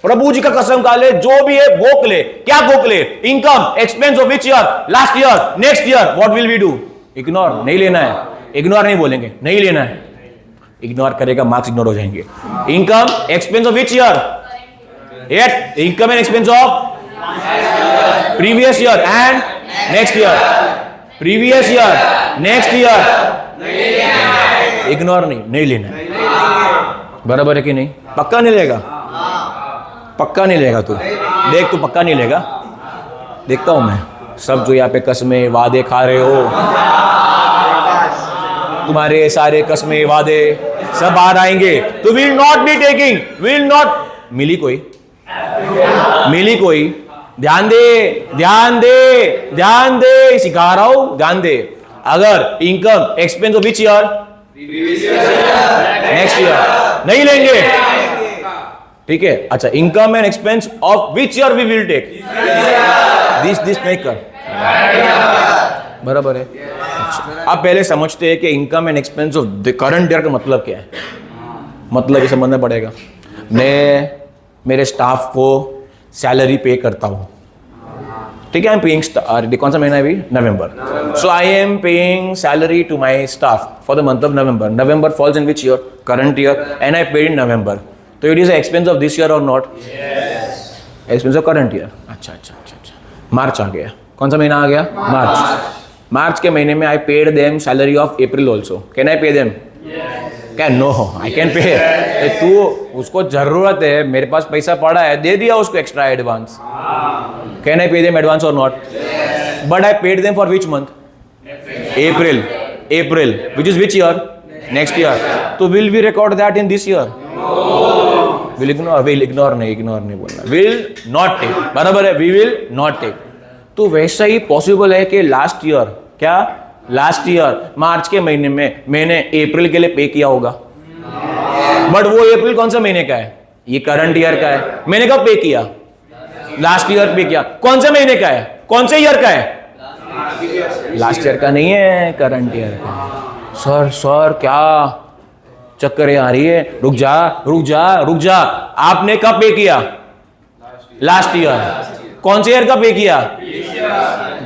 प्रभु जी का कसम खा ले, जो भी है गोक ले. क्या गोक ले? Income expense of which year? Last year, next year. What will we do? Ignore. नहीं लेना है. इग्नोर नहीं बोलेंगे, नहीं लेना है. इग्नोर करेगा, मार्क्स इग्नोर हो जाएंगे. Income expense of which year? At income and expense of previous year and next year. Previous year, next year. Ignore नहीं लेना है. बराबर है कि नहीं? पक्का नहीं लेगा? पक्का नहीं लेगा. तू देख, तू पक्का नहीं लेगा. देखता हूं मैं सब जो यहाँ पे कसमें वादे खा रहे हो, तुम्हारे सारे कसमें वादे सब बाहर आएंगे. तो will not be taking, will not. मिली कोई? ध्यान दे, सिखा रहा हूं, ध्यान दे. अगर income expense of which year? Next year. नहीं लेंगे, ठीक है? अच्छा, income and expense of which year we will take? This नहीं कर. बराबर है. आप पहले समझते हैं कि income and expense of the current year का मतलब क्या है. मतलब ये समझना पड़ेगा. मैं मेरे स्टाफ को सैलरी पे करता हूँ, ठीक है? आई एम पेइंग, कौन सा महीना है अभी? November. So I am paying salary to my staff for the month of November. November falls in which year? Current year. And I paid in November. तो it is expense of this year और not? Expense of current year. अच्छा. March आ गया. कौन सा महीना आ गया? मार्च के महीने में I paid them salary of April also. Can I pay them? Can? No, I can pay. तू उसको जरूरत है, मेरे पास पैसा पड़ा है, दे दिया उसको extra advance. Can I pay them advance और not? But I paid them for which month? April, which is which year? Next year. तो will we record that in this year? Will ignore नहीं बोलना. Will not take. बराबर है, we will not take. तो वैसा ही possible है कि last year, क्या लास्ट ईयर मार्च के महीने में मैंने अप्रैल के लिए पे किया होगा, बट वो अप्रैल कौन सा महीने का है? ये करंट ईयर का है. मैंने कब पे किया? लास्ट ईयर पे किया. कौन से महीने का है? कौन से ईयर का है? लास्ट ईयर का नहीं है, करंट ईयर का। सर क्या चक्कर आ रही है? रुक जा। आपने कब पे किया? Last year. कौन से ईयर का पे किया?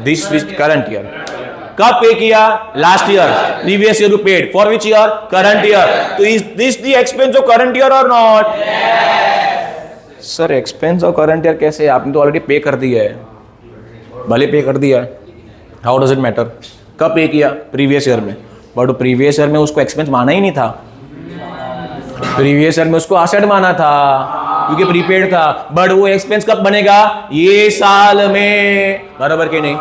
This current year. कब पे किया? Last year. Previous year you paid for which year? Current year. तो is this the expense of current year और not? Sir expense of current year कैसे? आपने तो ऑलरेडी पे कर दिया है। भले पे कर दिया है, हाउ डज इट मैटर? कब पे किया? प्रीवियस ईयर में। बट प्रीवियस ईयर में उसको एक्सपेंस माना ही नहीं था। प्रीवियस ईयर में उसको असेट माना था क्योंकि प्रीपेड था। बट वो एक्सपेंस कब बनेगा? ये साल में। बराबर कि नहीं?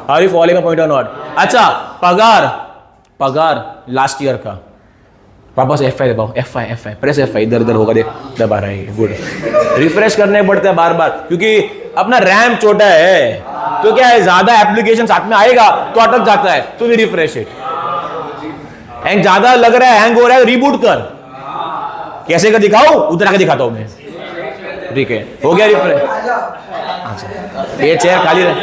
Are you following my point और नॉट? अच्छा, पगार लास्ट ईयर का। वापस F5 दबाओ, F5 प्रेस F5, इधर होगा, देख दबा रहा है। गुड। रिफ्रेश करने पड़ते हैं बार बार क्योंकि अपना रैम छोटा है, तो क्या है, ज्यादा एप्लीकेशन साथ में आएगा तो अटक जाता है, तो भी रिफ्रेश इट। हैंग ज्यादा लग रहा है, हैंग हो रहा है, रिबूट कर। कैसे का दिखाओ? उधर आके दिखाता हूं मैं। ठीक है, हो गया रिफ्रेश। अच्छा, ये चेयर खाली रहे।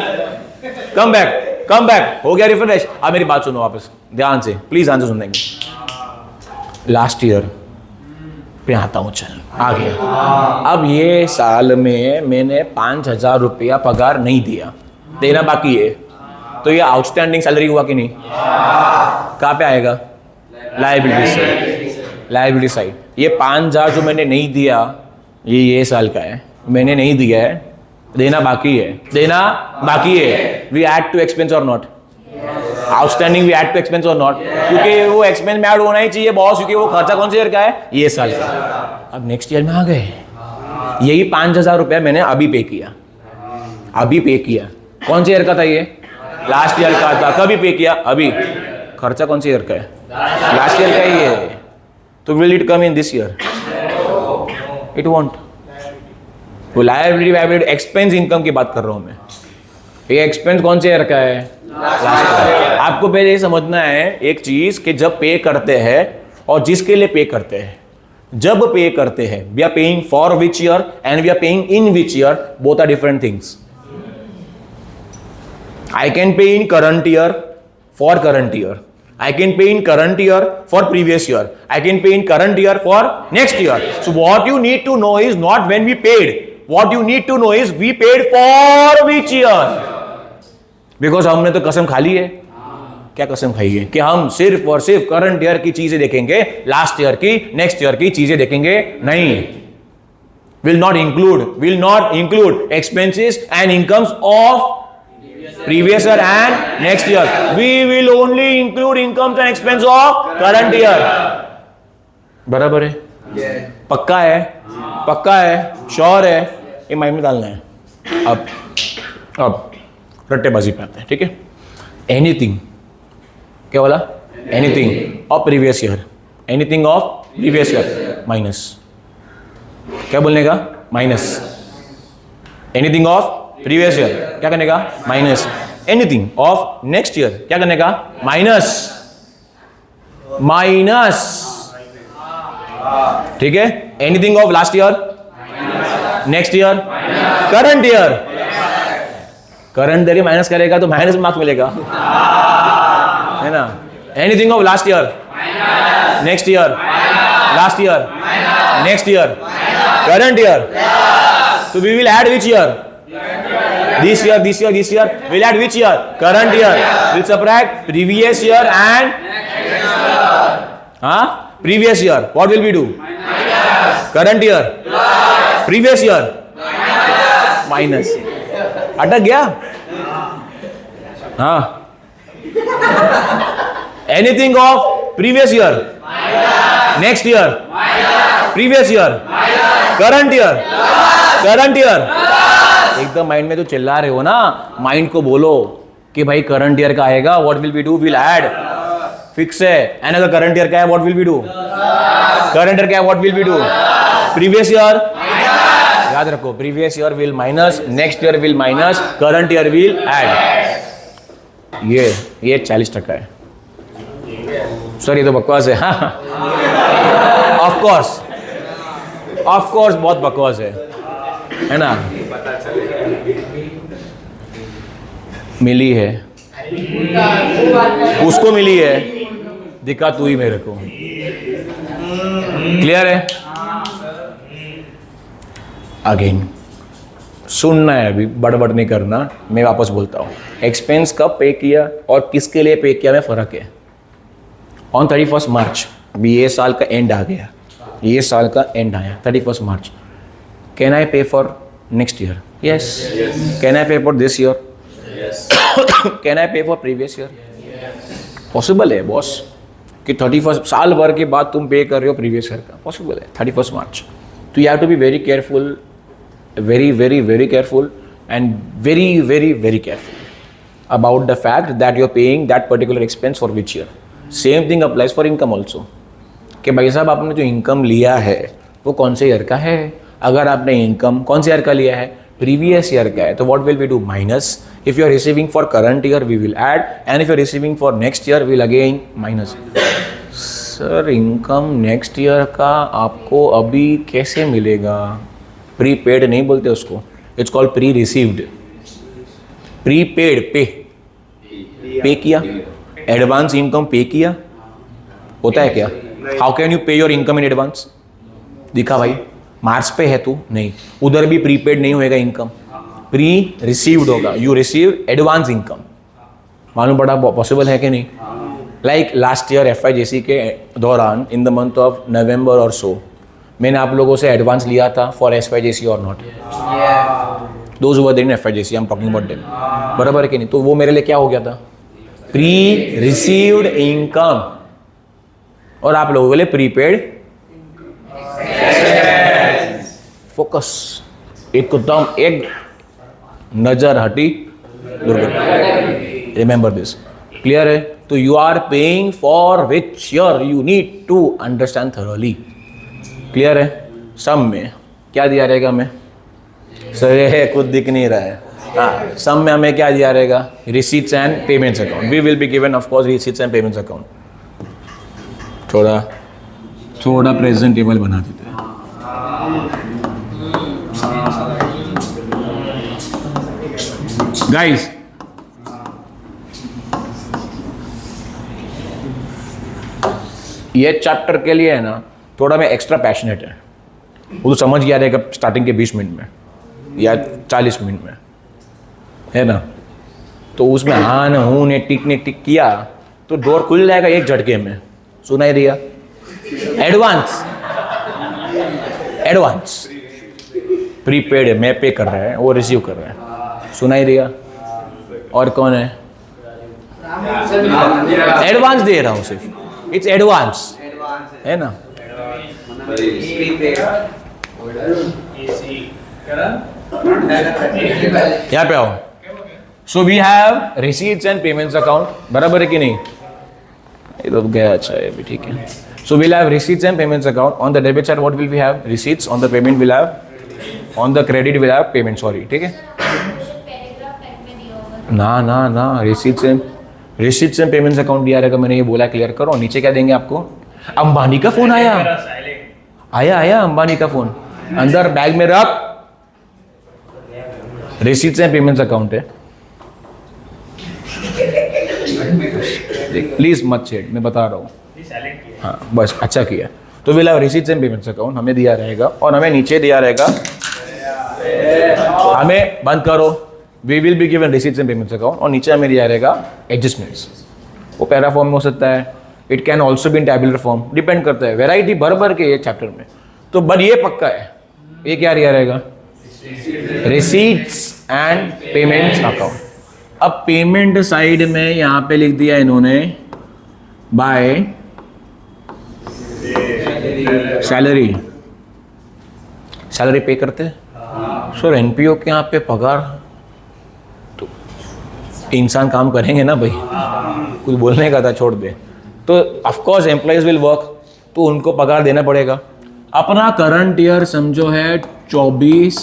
कम बैक, हो गया रिफ्रेश। अब मेरी बात सुनो वापस ध्यान से, प्लीज ध्यान से सुन देंगे। लास्ट ईयर पे आता हूं, चल आ गया। अब ये साल में मैंने 5,000 रुपया पगार नहीं दिया, देना बाकी है, तो ये आउटस्टैंडिंग सैलरी हुआ कि नहीं? कहाँ पे आएगा? Liability side. ये 5,000 जो मैंने नहीं दिया, ये साल का है, मैंने नहीं दिया है, देना बाकी है। We add to expense or not? Outstanding we add to expense or not? क्योंकि वो एक्सपेंस में ऐड होना ही चाहिए बॉस, क्योंकि वो खर्चा कौन से ईयर का है? ये साल का। अब नेक्स्ट ईयर में आ गए, यही 5,000 रुपया मैंने अभी पे किया। कौन से ईयर का था ये? लास्ट ईयर का था। कभी पे किया? अभी। खर्चा कौन से ईयर का है? लास्ट ईयर का ही है। तो will it come in this year? It won't. वो लायबिलिटी एक्सपेंस इनकम की बात कर रहा हूं मैं। ये एक्सपेंस कौन से ईयर का है? आपको पहले ये समझना है एक चीज कि जब पे करते हैं और जिसके लिए पे करते हैं, जब पे करते हैं, we are paying for which year and we are paying in which year, both are different things. I can pay in current year for current year. I can pay in current year for previous year. I can pay in current year for next year. So what you need to know is not when we paid. What you need to know is we paid for which year. Because हमने तो कसम खा ली है। क्या कसम खाई है? कि हम सिर्फ और सिर्फ करंट ईयर की चीजें देखेंगे, लास्ट ईयर की, नेक्स्ट ईयर की चीजें देखेंगे नहीं। Will not include expenses and incomes of previous year and next year. We will only include incomes and expense of current year. बराबर है? पक्का है, श्योर है, ये माइंड में डालना है। अब रट्टेबाजी पे आते हैं, ठीक है? एनीथिंग, क्या बोला? Anything of previous year, minus. क्या बोलने का? Minus. Anything of previous year क्या करने का? Minus. Anything of next year क्या करने का? माइनस। ठीक है? Anything of last year, next year, current year minus करेगा तो माइनस मार्क्स मिलेगा, है ना? Anything of last year, next year, last year, next year, current year, तो we will add which year? This year. We'll add which year? Current year. We'll subtract previous year and previous year. What will we do? Current year. Previous year. Minus. अटक गया? हाँ. Anything of previous year. Next year. Previous year. Current year. एकदम mind में तो चिल्ला रहे हो ना, माइंड को बोलो कि भाई करंट ईयर का आएगा, what will we do? Will add, fix है। एंड अगर करंट ईयर का है, what will we do? Current year का है, what will we do? Previous year, याद रखो, previous year will minus, next year will minus, current year will add. ये 40% है। सर ये तो बकवास है। ऑफ कोर्स बहुत बकवास है ना? मिली है, उसको मिली है, दिखा तू ही मेरे को। क्लियर है? अगेन सुनना है, अभी बड़बड़ नहीं करना, मैं वापस बोलता हूँ। एक्सपेंस कब पे किया और किसके लिए पे किया में फ़र्क है। ऑन 31 मार्च, अभी ये साल का एंड आ गया, ये साल का एंड आया 31 मार्च। Can I pay for next year? Yes. Can I pay for this year? Can I pay for previous year? Possible है बॉस कि 31 साल भर के बाद तुम पे कर रहे हो प्रीवियस ईयर का, पॉसिबल है 31 मार्च। तो you have to be very careful, very very very careful and very very very careful about the fact that you're paying that particular expense for which year. Same thing applies for income also, कि भाई साहब आपने जो income लिया है वो कौन से ईयर का है। अगर आपने इनकम कौन से ईयर का लिया है, प्रीवियस ईयर का है, तो what will we do, minus. If you are receiving for current year we will add, and if you are receiving for next year will again minus. Sir income next year का आपको अभी कैसे मिलेगा? Prepaid नहीं बोलते उसको, it's called pre received. Prepaid pay किया, advance income pay किया, होता है क्या? How can you pay your income in advance? दिखा भाई, मार्च पे है तू, नहीं, उधर भी प्रीपेड नहीं होएगा इनकम, प्री रिसीव्ड होगा। यू रिसीव एडवांस इनकम, मालूम पड़ा पॉसिबल है कि नहीं? लाइक लास्ट ईयर FIJC के दौरान in the month of November और सो मैंने आप लोगों से एडवांस लिया था for FIJC or not? Those were there in FIJC, I am talking about them, बराबर है कि नहीं? तो वो मेरे लिए क्या हो गया था, प्री रिसीव्ड इनकम, और आप लोगों के लिए प्रीपेड। फोकस, एकदम एक नजर हटी दुर्घटना, रिमेंबर दिस। क्लियर है? तो you are paying for which year, you need to understand thoroughly. Clear है? सम में क्या दिया रहेगा हमें? सर कुछ दिख नहीं रहा है। हाँ, सम में हमें क्या दिया रहेगा? Receipts and payments account. We will be given of course receipts and payments account. थोड़ा प्रेजेंटेबल बना देते हैं। गाइस, ये चैप्टर के लिए है ना, थोड़ा मैं एक्स्ट्रा पैशनेट है, वो तो समझ गया रहेगा स्टार्टिंग के 20 मिनट में या 40 मिनट में, है ना? तो उसमें हाँ न हूँ ने टिक किया तो डोर खुल जाएगा एक झटके में। सुनाई दिया? एडवांस प्रीपेड है, मैं पे कर रहा है, वो रिसीव कर रहा है। सुनाई दिया? और कौन है? एडवांस दे रहा हूँ सिर्फ, इट्स एडवांस, है ना? यहाँ पे आओ। So we have receipts and payments account, बराबर है कि नहीं? ये तो गया, अच्छा है भी, ठीक है। So we'll have receipts and payments account. On the debit side what will we have? Receipts. On the payment will have, on the credit will have payment, sorry, ठीक है ना, रिसीट्स एंड पेमेंट्स अकाउंट दिया रहेगा, मैंने ये बोला, clear करो। नीचे क्या देंगे आपको? अंबानी का फोन आया अंबानी का फोन, अंदर बैग में रख, रिसीट्स एंड पेमेंट्स अकाउंट है। प्लीज मत छेड़, मैं बता रहा हूँ। हाँ बस, अच्छा किया। तो will have receipts and payments account हमें दिया रहेगा, और हमें नीचे दिया रहेगा, हमें बंद करो, we will be given receipts and payments account, और नीचे हमें दिया रहेगा एडजस्टमेंट्स। वो पैरा फॉर्म में हो सकता है, it can also be in tabular form, depend करता है, वेराइटी भर के ये चैप्टर में। तो बट ये पक्का है, ये क्या दिया रहेगा? Receipts and payments account. अब पेमेंट साइड में यहाँ पे लिख दिया इन्होंने बाय सैलरी। सैलरी पे करते सर, एनपीओ के यहाँ पे पगार तो इंसान काम करेंगे ना भाई, कुछ बोलने का था, छोड़ दे। तो of course employees will work, तो उनको पगार देना पड़ेगा। अपना करंट ईयर समझो है 24,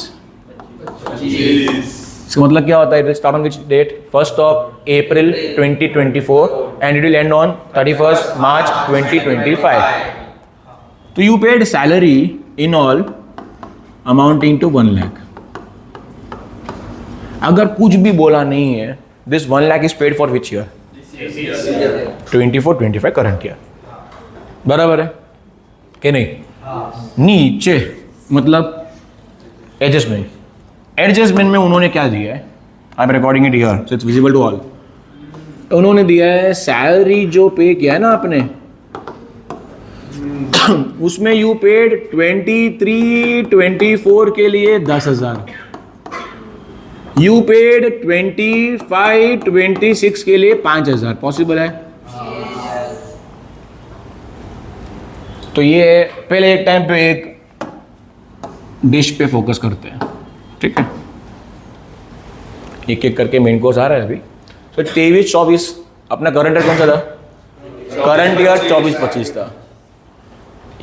इसका मतलब क्या होता है? It start on which date? 1st of April 2024 and it will end on 31st March 2025. तो you paid salary in all amounting to 1 lakh। अगर कुछ भी बोला नहीं है this 1 lakh is paid for which year? 24-25 current year, बराबर है कि नहीं? नीचे मतलब एडजस्टमेंट में उन्होंने क्या दिया है? I am recording it here so it's visible to all. उन्होंने दिया है सैलरी जो पे किया है ना आपने उसमें यू पेड 23-24 के लिए 10,000, यू पेड 25-26 के लिए 5,000। पॉसिबल है? तो ये पहले एक टाइम पे एक डिश पे फोकस करते हैं, ठीक है? एक एक करके मेन कोर्स आ रहा है अभी। तो 23-24 अपना करंट ईयर कौन सा था? करंट ईयर 24-25 था।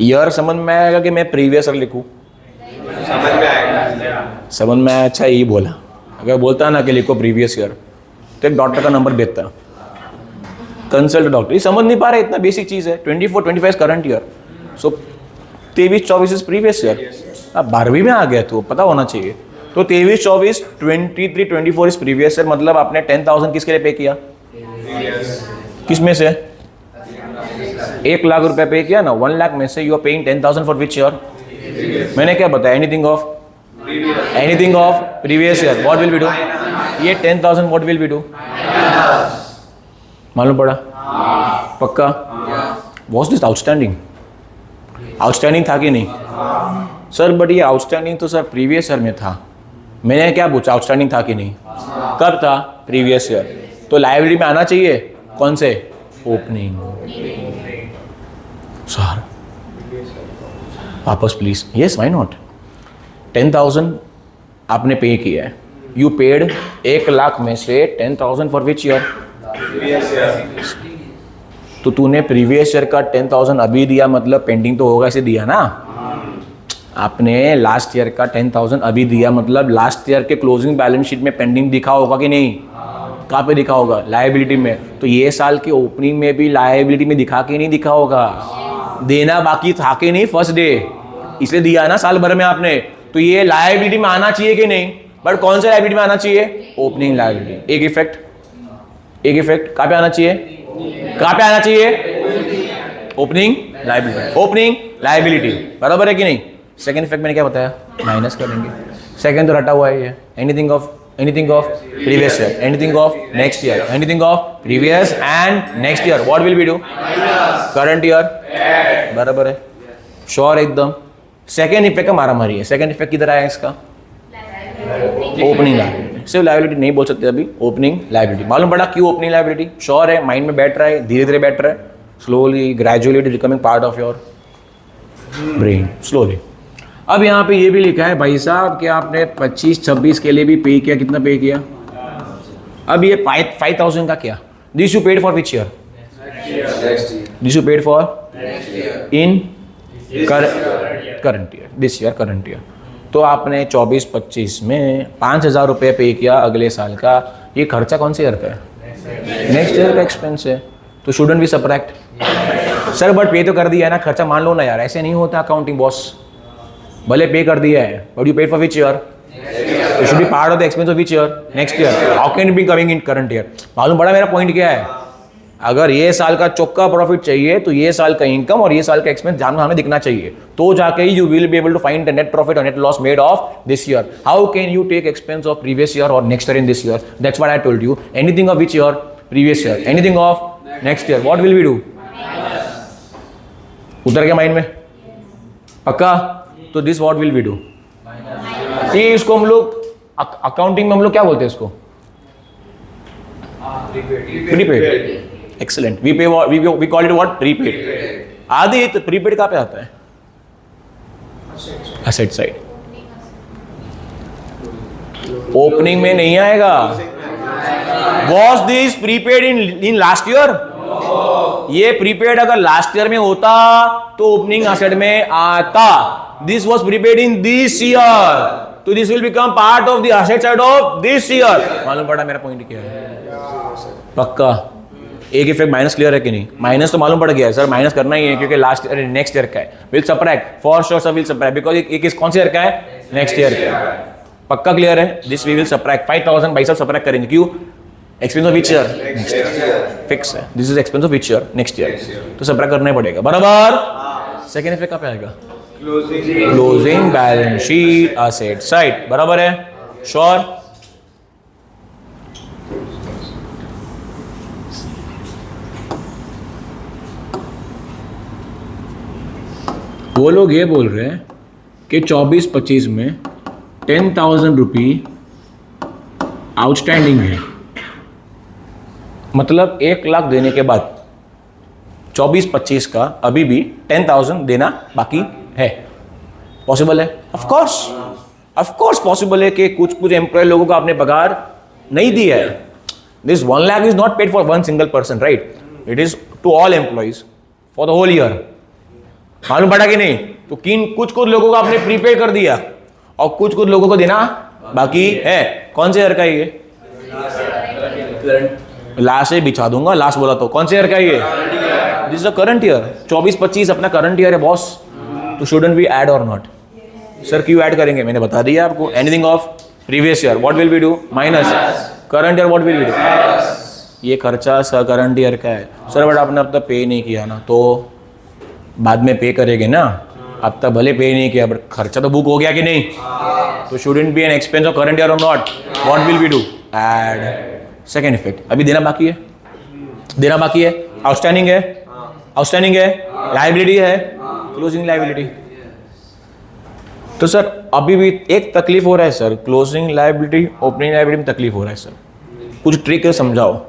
ईयर समझ में आएगा कि मैं प्रीवियस ईयर लिखूं? समझ में आएगा। समझ में आया? अच्छा यही बोला। अगर बोलता ना कि लिखो प्रीवियस ईयर तो एक डॉक्टर का नंबर भेजता, कंसल्ट डॉक्टर। ये समझ नहीं पा रहे, इतना बेसिक चीज़ है। 24-25 current year, so 23-24 is previous year. अब 12वीं में आ गया तो पता होना चाहिए। तो 23-24, 23-24 इज प्रीवियस ईयर, मतलब आपने 10,000 किसके लिए पे किया? किस में से? 1 लाख रुपए पे किया ना। 1 लाख में से you are paying 10,000 for which year? मैंने क्या बताया? Anything of previous year. What will we do? ये 10,000 व्हाट विल वी डू? मालूम पड़ा? पक्का? Was this outstanding? आउटस्टैंडिंग था कि नहीं? सर बट ये आउटस्टैंडिंग तो सर प्रीवियस ईयर में था। मैंने क्या पूछा? आउटस्टैंडिंग था कि नहीं? कब था? Previous year. तो लायबिलिटी में आना चाहिए कौन से? ओपनिंग। सर वापस प्लीज। Yes, why not? 10,000 आपने पे किया है, यू पेड 1 लाख में से 10,000 फॉर विच ईयर? तो तूने प्रीवियस ईयर का 10,000 अभी दिया, मतलब पेंडिंग तो होगा, इसे दिया ना। आपने लास्ट ईयर का 10,000 अभी दिया, मतलब लास्ट ईयर के क्लोजिंग बैलेंस शीट में पेंडिंग दिखा होगा कि नहीं? कहाँ पे दिखा होगा? लायबिलिटी में। तो ये साल की ओपनिंग में भी लायबिलिटी में दिखा के नहीं दिखा होगा? देना बाकी था कि नहीं फर्स्ट डे, इसलिए दिया ना साल भर में आपने। तो ये लायबिलिटी में आना चाहिए कि नहीं? बट कौन सा लायबिलिटी में आना चाहिए? Opening liability. एक इफेक्ट कहाँ पे आना चाहिए? कहाँ पे आना चाहिए? ओपनिंग लायबिलिटी, बराबर है कि नहीं? सेकंड इफेक्ट मैंने क्या बताया? माइनस करेंगे। सेकंड तो रटा हुआ है ये। Anything of previous year, anything of next year, anything of previous and next year, what will we do? Current year, बराबर है? श्योर एकदम? सेकंड इफेक्ट का मारा मारी है। सेकंड इफेक्ट किधर आया इसका? Opening liability. सिर्फ लायबिलिटी नहीं बोल सकते अभी, ओपनिंग लायबिलिटी। मालूम पड़ा क्यों ओपनिंग लायबिलिटी? श्योर है? माइंड में बैठ रहा है, धीरे धीरे बैठ रहा है, slowly gradually it is becoming part of your brain, slowly. अब यहाँ पे ये भी लिखा है भाई साहब कि आपने 25-26 के लिए भी पे किया। कितना पे किया? अब ये 5,000 का क्या? This you paid for which year? This you paid for in current year, this year current year. तो आपने 24-25 में 5,000 रुपये पे किया अगले साल का। ये खर्चा कौन से ईयर का है? नेक्स्ट ईयर का एक्सपेंस है। तो shouldn't B subtract? Sir but पे तो कर दिया है ना, खर्चा मान लो ना यार। ऐसे नहीं होता अकाउंटिंग बॉस। भले पे कर दिया है but you paid for which year? It should be part of the expense of which year? Next year. How can it be coming in current year? मालूम पड़ा मेरा पॉइंट क्या है? अगर ये साल का चौका प्रॉफिट चाहिए तो ये साल का इनकम और ये साल का एक्सपेंस जानना हमें दिखना चाहिए, तो जाके you will be able to find the net profit और net loss made of this year. How can you take expense of previous year और next year in this year? That's what I told you. Anything of which year? Previous year. Anything of next year, what will we do? उतर गया mind में? पक्का? तो this what will we do? ये इसको हम लोग अकाउंटिंग में हम लोग क्या बोलते हैं इसको? Prepaid. Excellent. We call it what? Prepaid. आदि तो प्रीपेड कहाँ पे आता है? Asset side. ओपनिंग में नहीं आएगा। Was this prepaid in last year? ये प्रीपेड अगर लास्ट ईयर में होता तो ओपनिंग एसेट में आता। This was prepaid in this year, तो this will become part of the asset side of this year. मालूम पड़ा मेरा पॉइंट क्या है? पक्का? एक इफेक्ट माइनस क्लियर है कि नहीं? माइनस तो मालूम पड़ गया है सर, माइनस करना ही है क्योंकि लास्ट नेक्स्ट ईयर का है। Will subtract for sure sir, will subtract because एक इस कौन से ईयर का है? नेक्स्ट ईयर का। पक्का क्लियर है? दिस वी विल सबट्रैक्ट 5,000 भाई साहब सबट्रैक्ट करेंगे। क्यों? Expense of which year? Next year, fix है। This is expense of which year? Next year, तो सबट्रैक्ट करना ही पड़ेगा, बराबर। सेकेंड इफेक्ट कहाँ पे आएगा? Closing balance sheet asset side, बराबर है, श्योर। वो लोग ये बोल रहे हैं कि 24-25 में 10,000 रुपी आउटस्टैंडिंग है, मतलब 1 लाख देने के बाद 24-25 का अभी भी 10,000 देना बाकी है। पॉसिबल है? ऑफ कोर्स पॉसिबल है कि कुछ एम्प्लॉय लोगों को आपने पगार नहीं दिया है। This 1 lakh is not paid for one single person, right? It is to all employees for the whole year. मालूम पड़ा कि नहीं? तो कुछ लोगों को आपने प्रीपेड कर दिया और कुछ लोगों को देना बाकी है। कौन से ईयर का ये? लास्ट से बिछा दूंगा, लास्ट बोला तो। कौन से ईयर का ये? This is a current year. 24-25 अपना करंट ईयर है बॉस, तो shouldn't we add or not? Sir क्यों ऐड करेंगे? मैंने बता दिया आपको। Anything of previous year what will we do? Minus. Current year what will we do? ये खर्चा सर करंट ईयर का है सर, बट आपने अब तक पे नहीं किया ना, तो बाद में पे करेंगे ना। अब तक भले पे नहीं किया बट खर्चा तो बुक हो गया कि नहीं? तो shouldn't be an expense of current year और not? What will we do? Add. Second effect, अभी देना बाकी है, देना बाकी है, आउटस्टैंडिंग है, आउटस्टैंडिंग है, लायबिलिटी है, क्लोजिंग लायबिलिटी। तो सर अभी भी एक तकलीफ हो रहा है sir, closing liability opening liability में तकलीफ हो रहा है सर। कुछ ट्रिक है, समझाओ।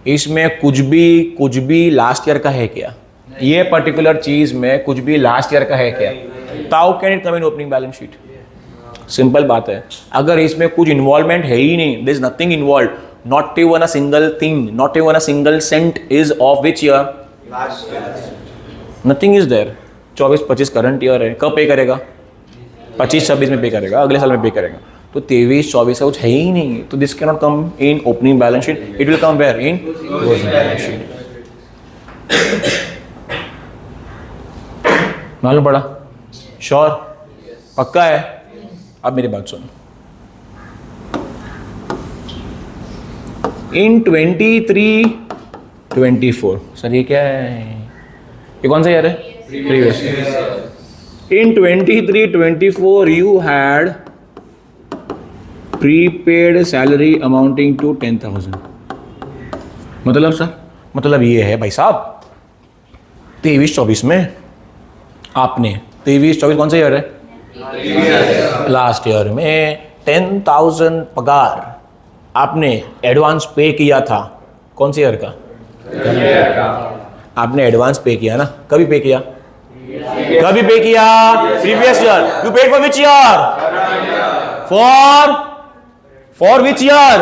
इसमें कुछ भी लास्ट ईयर का है क्या? ये पर्टिकुलर चीज में कुछ भी लास्ट ईयर का है क्या? How can it come in opening balance sheet? Simple बात है, अगर इसमें कुछ इन्वॉल्वमेंट है ही नहीं, there is nothing involve, not even a single thing, not even a single cent is of which year? Last year. Nothing is there. 24-25 current year है, कब पे करेगा? 25-26 में पे करेगा, अगले साल में पे करेगा। तो 23-24 का कुछ है ही नहीं, तो this can not come in opening balance sheet, it will come where? In closing balance sheet. मालूम पड़ा? श्योर? पक्का है? अब मेरी बात सुन। इन 23-24, सर ये क्या है? ये कौन सा ईयर है? Previous. In 23-24 you had prepaid salary amounting to 10,000। मतलब सर, मतलब ये है भाई साहब, 23-24 में आपने 23-24 कौन सा ईयर है? लास्ट ईयर में 10,000 पगार आपने एडवांस पे किया था। कौन से ईयर का? आपने एडवांस पे किया ना, कभी पे किया? कभी पे किया? Previous year. You paid for which year? For which year?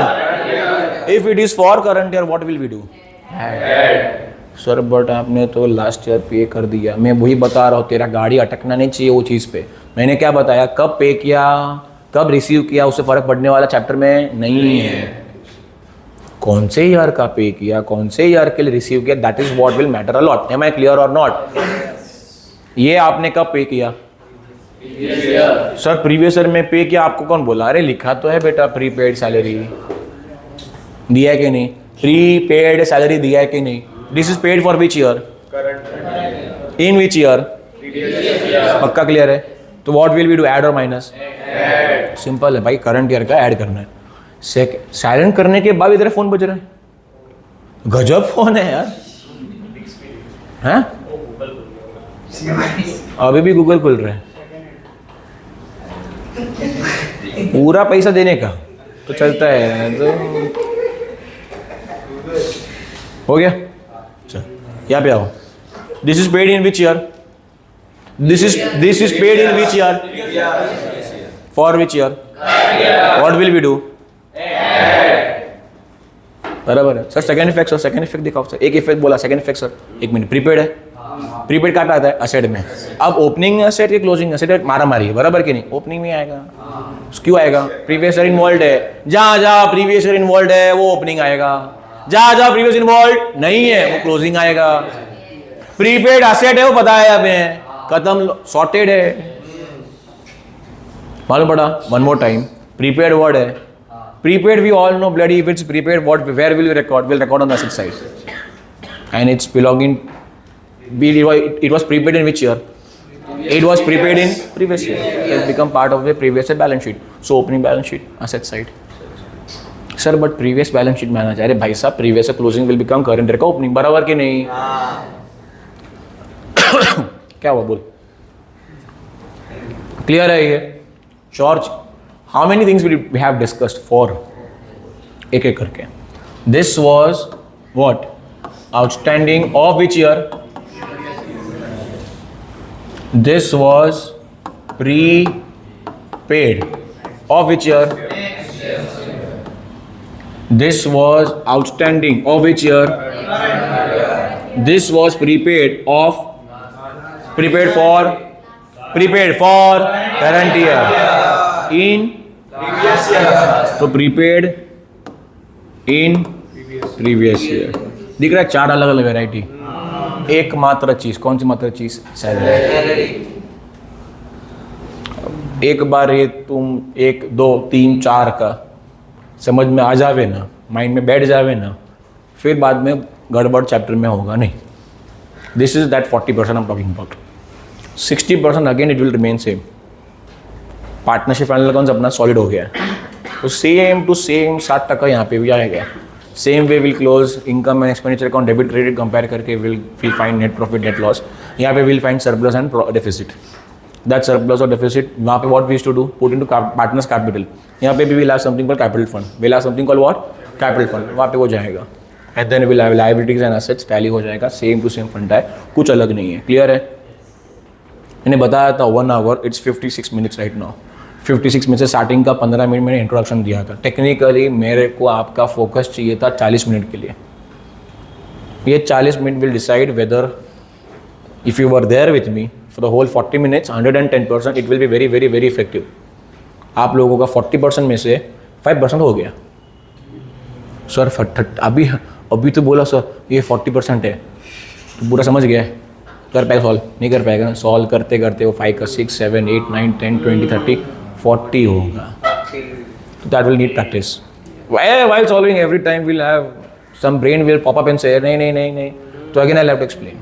If it is for current year what will we do? Sir but आपने तो लास्ट ईयर पे कर दिया। मैं वही बता रहा हूँ, तेरा गाड़ी अटकना नहीं चाहिए वो चीज़ पे। मैंने क्या बताया? कब पे किया, कब रिसीव किया, उससे फर्क पड़ने वाला चैप्टर में नहीं है। कौन से ईयर का पे किया, कौन से ईयर के लिए रिसीव किया, that is what will matter a lot. Am I clear or not? ये आपने कब पे किया? सर प्रीवियस ईयर में पे किया। आपको कौन बोला? अरे लिखा तो है बेटा, प्रीपेड सैलरी दिया है कि नहीं? प्रीपेड सैलरी दिया है कि नहीं? This is paid for which year? In which year? पक्का क्लियर है? तो what will we do? Add or minus? Simple है भाई, करंट ईयर का ऐड करना है। साइलेंट करने के बाद इधर फोन बज रहा है, गजब फोन है यार। हैं? अभी भी गूगल खुल रहा है, पूरा पैसा देने का तो चलता है। तो हो गया, चल यहाँ पे आओ। This is paid in which year? This is paid in which year? For which year? What will we do? बराबर है sir. Second effect sir, second effect दिखाओ सर। एक इफेक्ट बोला, सेकंड इफेक्ट सर। एक मिनट, प्रीपेड है, prepaid कहाँ पे आता है? असेट में। अब ओपनिंग असेट के क्लोजिंग असेट मारा मारी है, बराबर कि नहीं? ओपनिंग में आएगा। क्यों आएगा? प्रीवियस ईयर इन्वॉल्व है। जहाँ प्रीवियस ईयर इन्वॉल्व है वो ओपनिंग आएगा, जहाँ प्रीवियस इन्वॉल्व नहीं है वो क्लोजिंग आएगा। प्रीपेड असेट है वो पता है हमें, खत्म, सॉर्टेड है। मालूम पड़ा? One more time, prepaid word है, Prepaid, we all know bloody if it's prepaid, where will we record? We'll record on the asset side. And it's belonging, it was prepaid in which year? It was prepaid in previous year. It's become part of the previous year balance sheet. So opening balance sheet, asset side. Sir, but previous balance sheet में आना चाहिए. अरे भाई साहब, previous year closing will become current year का opening. बराबर कि नहीं? क्या हुआ बोल? Clear है ये? George, how many things we have discussed for? एक एक करके. This was what? Outstanding of which year? This was prepaid of which year? This was outstanding of which year? This was prepaid for current year in previous year. So prepaid in previous year. दिख रहा है 4 अलग अलग variety. एक मात्र चीज, कौन सी मात्र चीज? सैलरी. एक बार ये तुम 1 2 3 4 का समझ में आ जावे ना, माइंड में बैठ जावे ना, फिर बाद में गड़बड़ चैप्टर में होगा नहीं. This is that 40% I am talking about. 60% again it will remain same. Partnership final accounts अपना सॉलिड हो गया है, तो सेम टू सेम 60% यहाँ पे भी आएगा. Same way will close income and expenditure account debit credit compare करके will find net profit net loss. यहाँ पे will find surplus and deficit. That surplus और डेफिसिट वहाँ पे what we used to do, put into partners capital. यहाँ पे भी will have something called capital fund. Will have something called what? Capital fund. वहाँ पे वो जाएगा. And then will have liabilities and assets. Tally हो जाएगा. सेम टू सेम फंड है, कुछ अलग नहीं है. क्लियर है? मैंने बताया था 1 hour, it's 56 minutes right now. 56 minute से स्टार्टिंग का 15 मिनट मैंने इंट्रोडक्शन दिया था. टेक्निकली मेरे को आपका फोकस चाहिए था 40 मिनट के लिए. ये 40 minute will decide whether if you were there with me for the whole 40 minutes 110% it will be very very very effective. आप लोगों का 40% में से 5% हो गया. सर अभी तो बोला सर ये 40% है, तो पूरा समझ गया है. कर पाएगा सॉल्व? नहीं कर पाएगा. सॉल्व करते करते वो 5 का 6 7 8 9 10 20 30 40 होगा. That will need practice. While solving every time we'll have some brain will pop up and say नहीं. तो again I'll have to explain.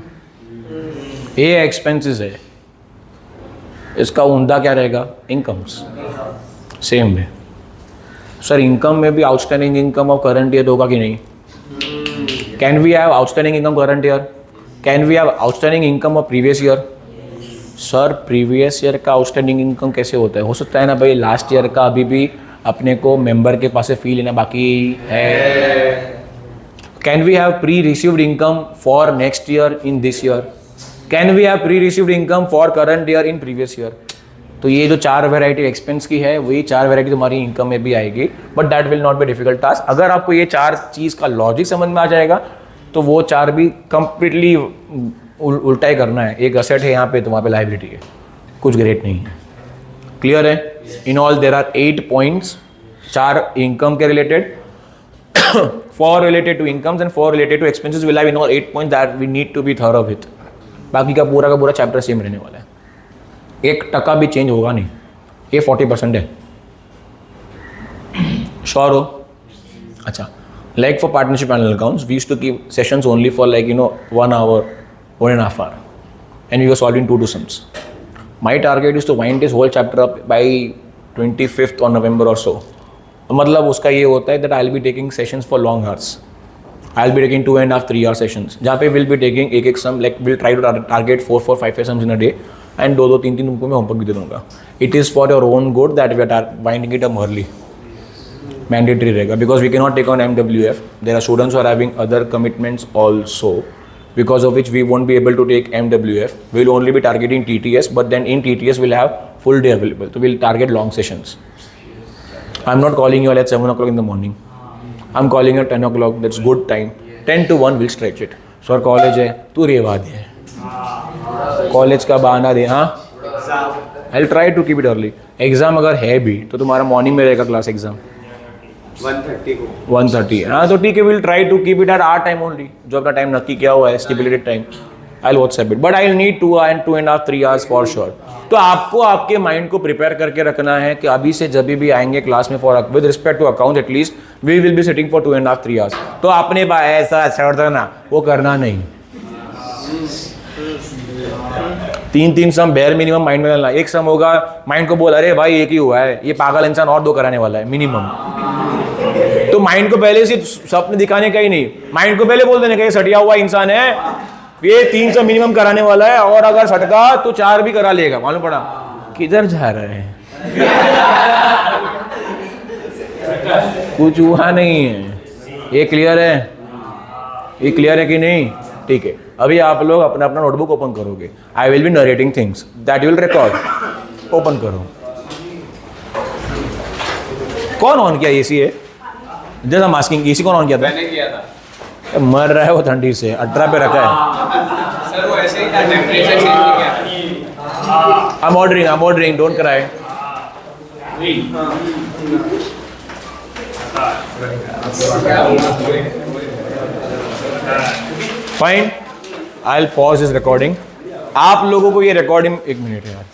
ये एक्सपेंसेस है, इसका उंदा क्या रहेगा? इनकम्स. सेम है सर. इनकम में भी outstanding income of current year होगा कि नहीं? Can we have outstanding income current year? Can we have outstanding income of previous year? Sir previous year का आउटस्टैंडिंग इनकम कैसे होता है? हो सकता है ना भाई लास्ट ईयर का अभी भी अपने को मेंबर के पास से फी लेना बाकी है. Can we have pre received income for next year in this year? Can we have pre received income for current year in previous year? तो ये जो 4 वेराइटी एक्सपेंस की है वही 4 वेराइटी तुम्हारी इनकम में भी आएगी. But that will not be difficult task. अगर आपको ये 4 चीज़ का लॉजिक समझ में आ जाएगा तो वो 4 भी कंप्लीटली उल्टा ही करना है. एक असेट है यहाँ पे तो वहाँ पे लायबिलिटी है, कुछ ग्रेट नहीं है. क्लियर है? In all there are 8 points. 4 income के related, 4 related to incomes and 4 related to expenses. Will have in all 8 points that we need to be thorough with. बाकी का पूरा चैप्टर सेम रहने वाला है. 1% भी चेंज होगा नहीं. ये 40% है. श्योर हो? अच्छा. Like for partnership annual accounts, we used to keep sessions only for 1 hour, 1.5 hour, and we were solving 2 sums. My target is to wind this whole chapter up by 25th on November or so. मतलब उसका ये होता है that I'll be taking sessions for long hours. I'll be taking 2.5 3 hour sessions. जहाँ पे we'll be taking एक sum, we'll try to target 4 5 sums in a day, and 2 3 तुमको मैं homework भी दे दूँगा. It is for your own good that we are winding it up early. Mandatory रहेगा because we cannot take on MWF. There are students who are having other commitments also, because of which we won't be able to take MWF. We will only be targeting TTS, but then in TTS we'll have full day available. So we'll target long sessions. I'm not calling you all at 7 o'clock in the morning. I'm calling you at 10 o'clock. That's good time. 10 to 1 we'll stretch it. Sir, college है, तू रेवा दे. College का बहाना दे, हाँ? I'll try to keep it early. Exam अगर है भी तो तुम्हारा morning में रहेगा class exam. 1:30 को 1:30. हाँ तो ठीक है. Will try to keep it at our time only. जो अपना टाइम नक्की किया हुआ है, stipulated time. I WhatsApp it, but I need 2.5 3 hours for sure. तो आपको आपके माइंड को प्रिपेयर करके रखना है कि अभी से जब भी आएंगे क्लास में for with respect to account at least we will be sitting for 2.5 3 hours. तो आपने ऐसा छोड़ देना, वो करना नहीं. 3 सम बेयर मिनिमम माइंड में डालना. एक सम होगा, माइंड को बोल अरे भाई एक ही हुआ है, ये पागल इंसान और 2 कराने वाला है मिनिमम. तो माइंड को पहले से स्वप्न दिखाने का ही नहीं, माइंड को पहले बोल देने का ये सटिया हुआ इंसान है, ये 3 सम मिनिमम कराने वाला है, और अगर सटका तो 4 भी करा लेगा. मालूम पड़ा किधर जा रहे हैं. कुछ हुआ नहीं है. ये क्लियर है? ये क्लियर है कि नहीं? ठीक है. अभी आप लोग अपना अपना नोटबुक ओपन करोगे. I will be narrating things that you will record. Open करो. कौन ऑन किया एसी है? जस्ट I'm asking, एसी कौन ऑन किया था? मैंने किया था. मर रहा है वो ठंडी से. 18 पे रखा है. सर वो ऐसे ही था, टेम्परेचर चेंज नहीं किया. I'm ordering, don't cry. Fine. I'll pause this recording. आप लोगों को ये रिकॉर्डिंग, 1 मिनट यार.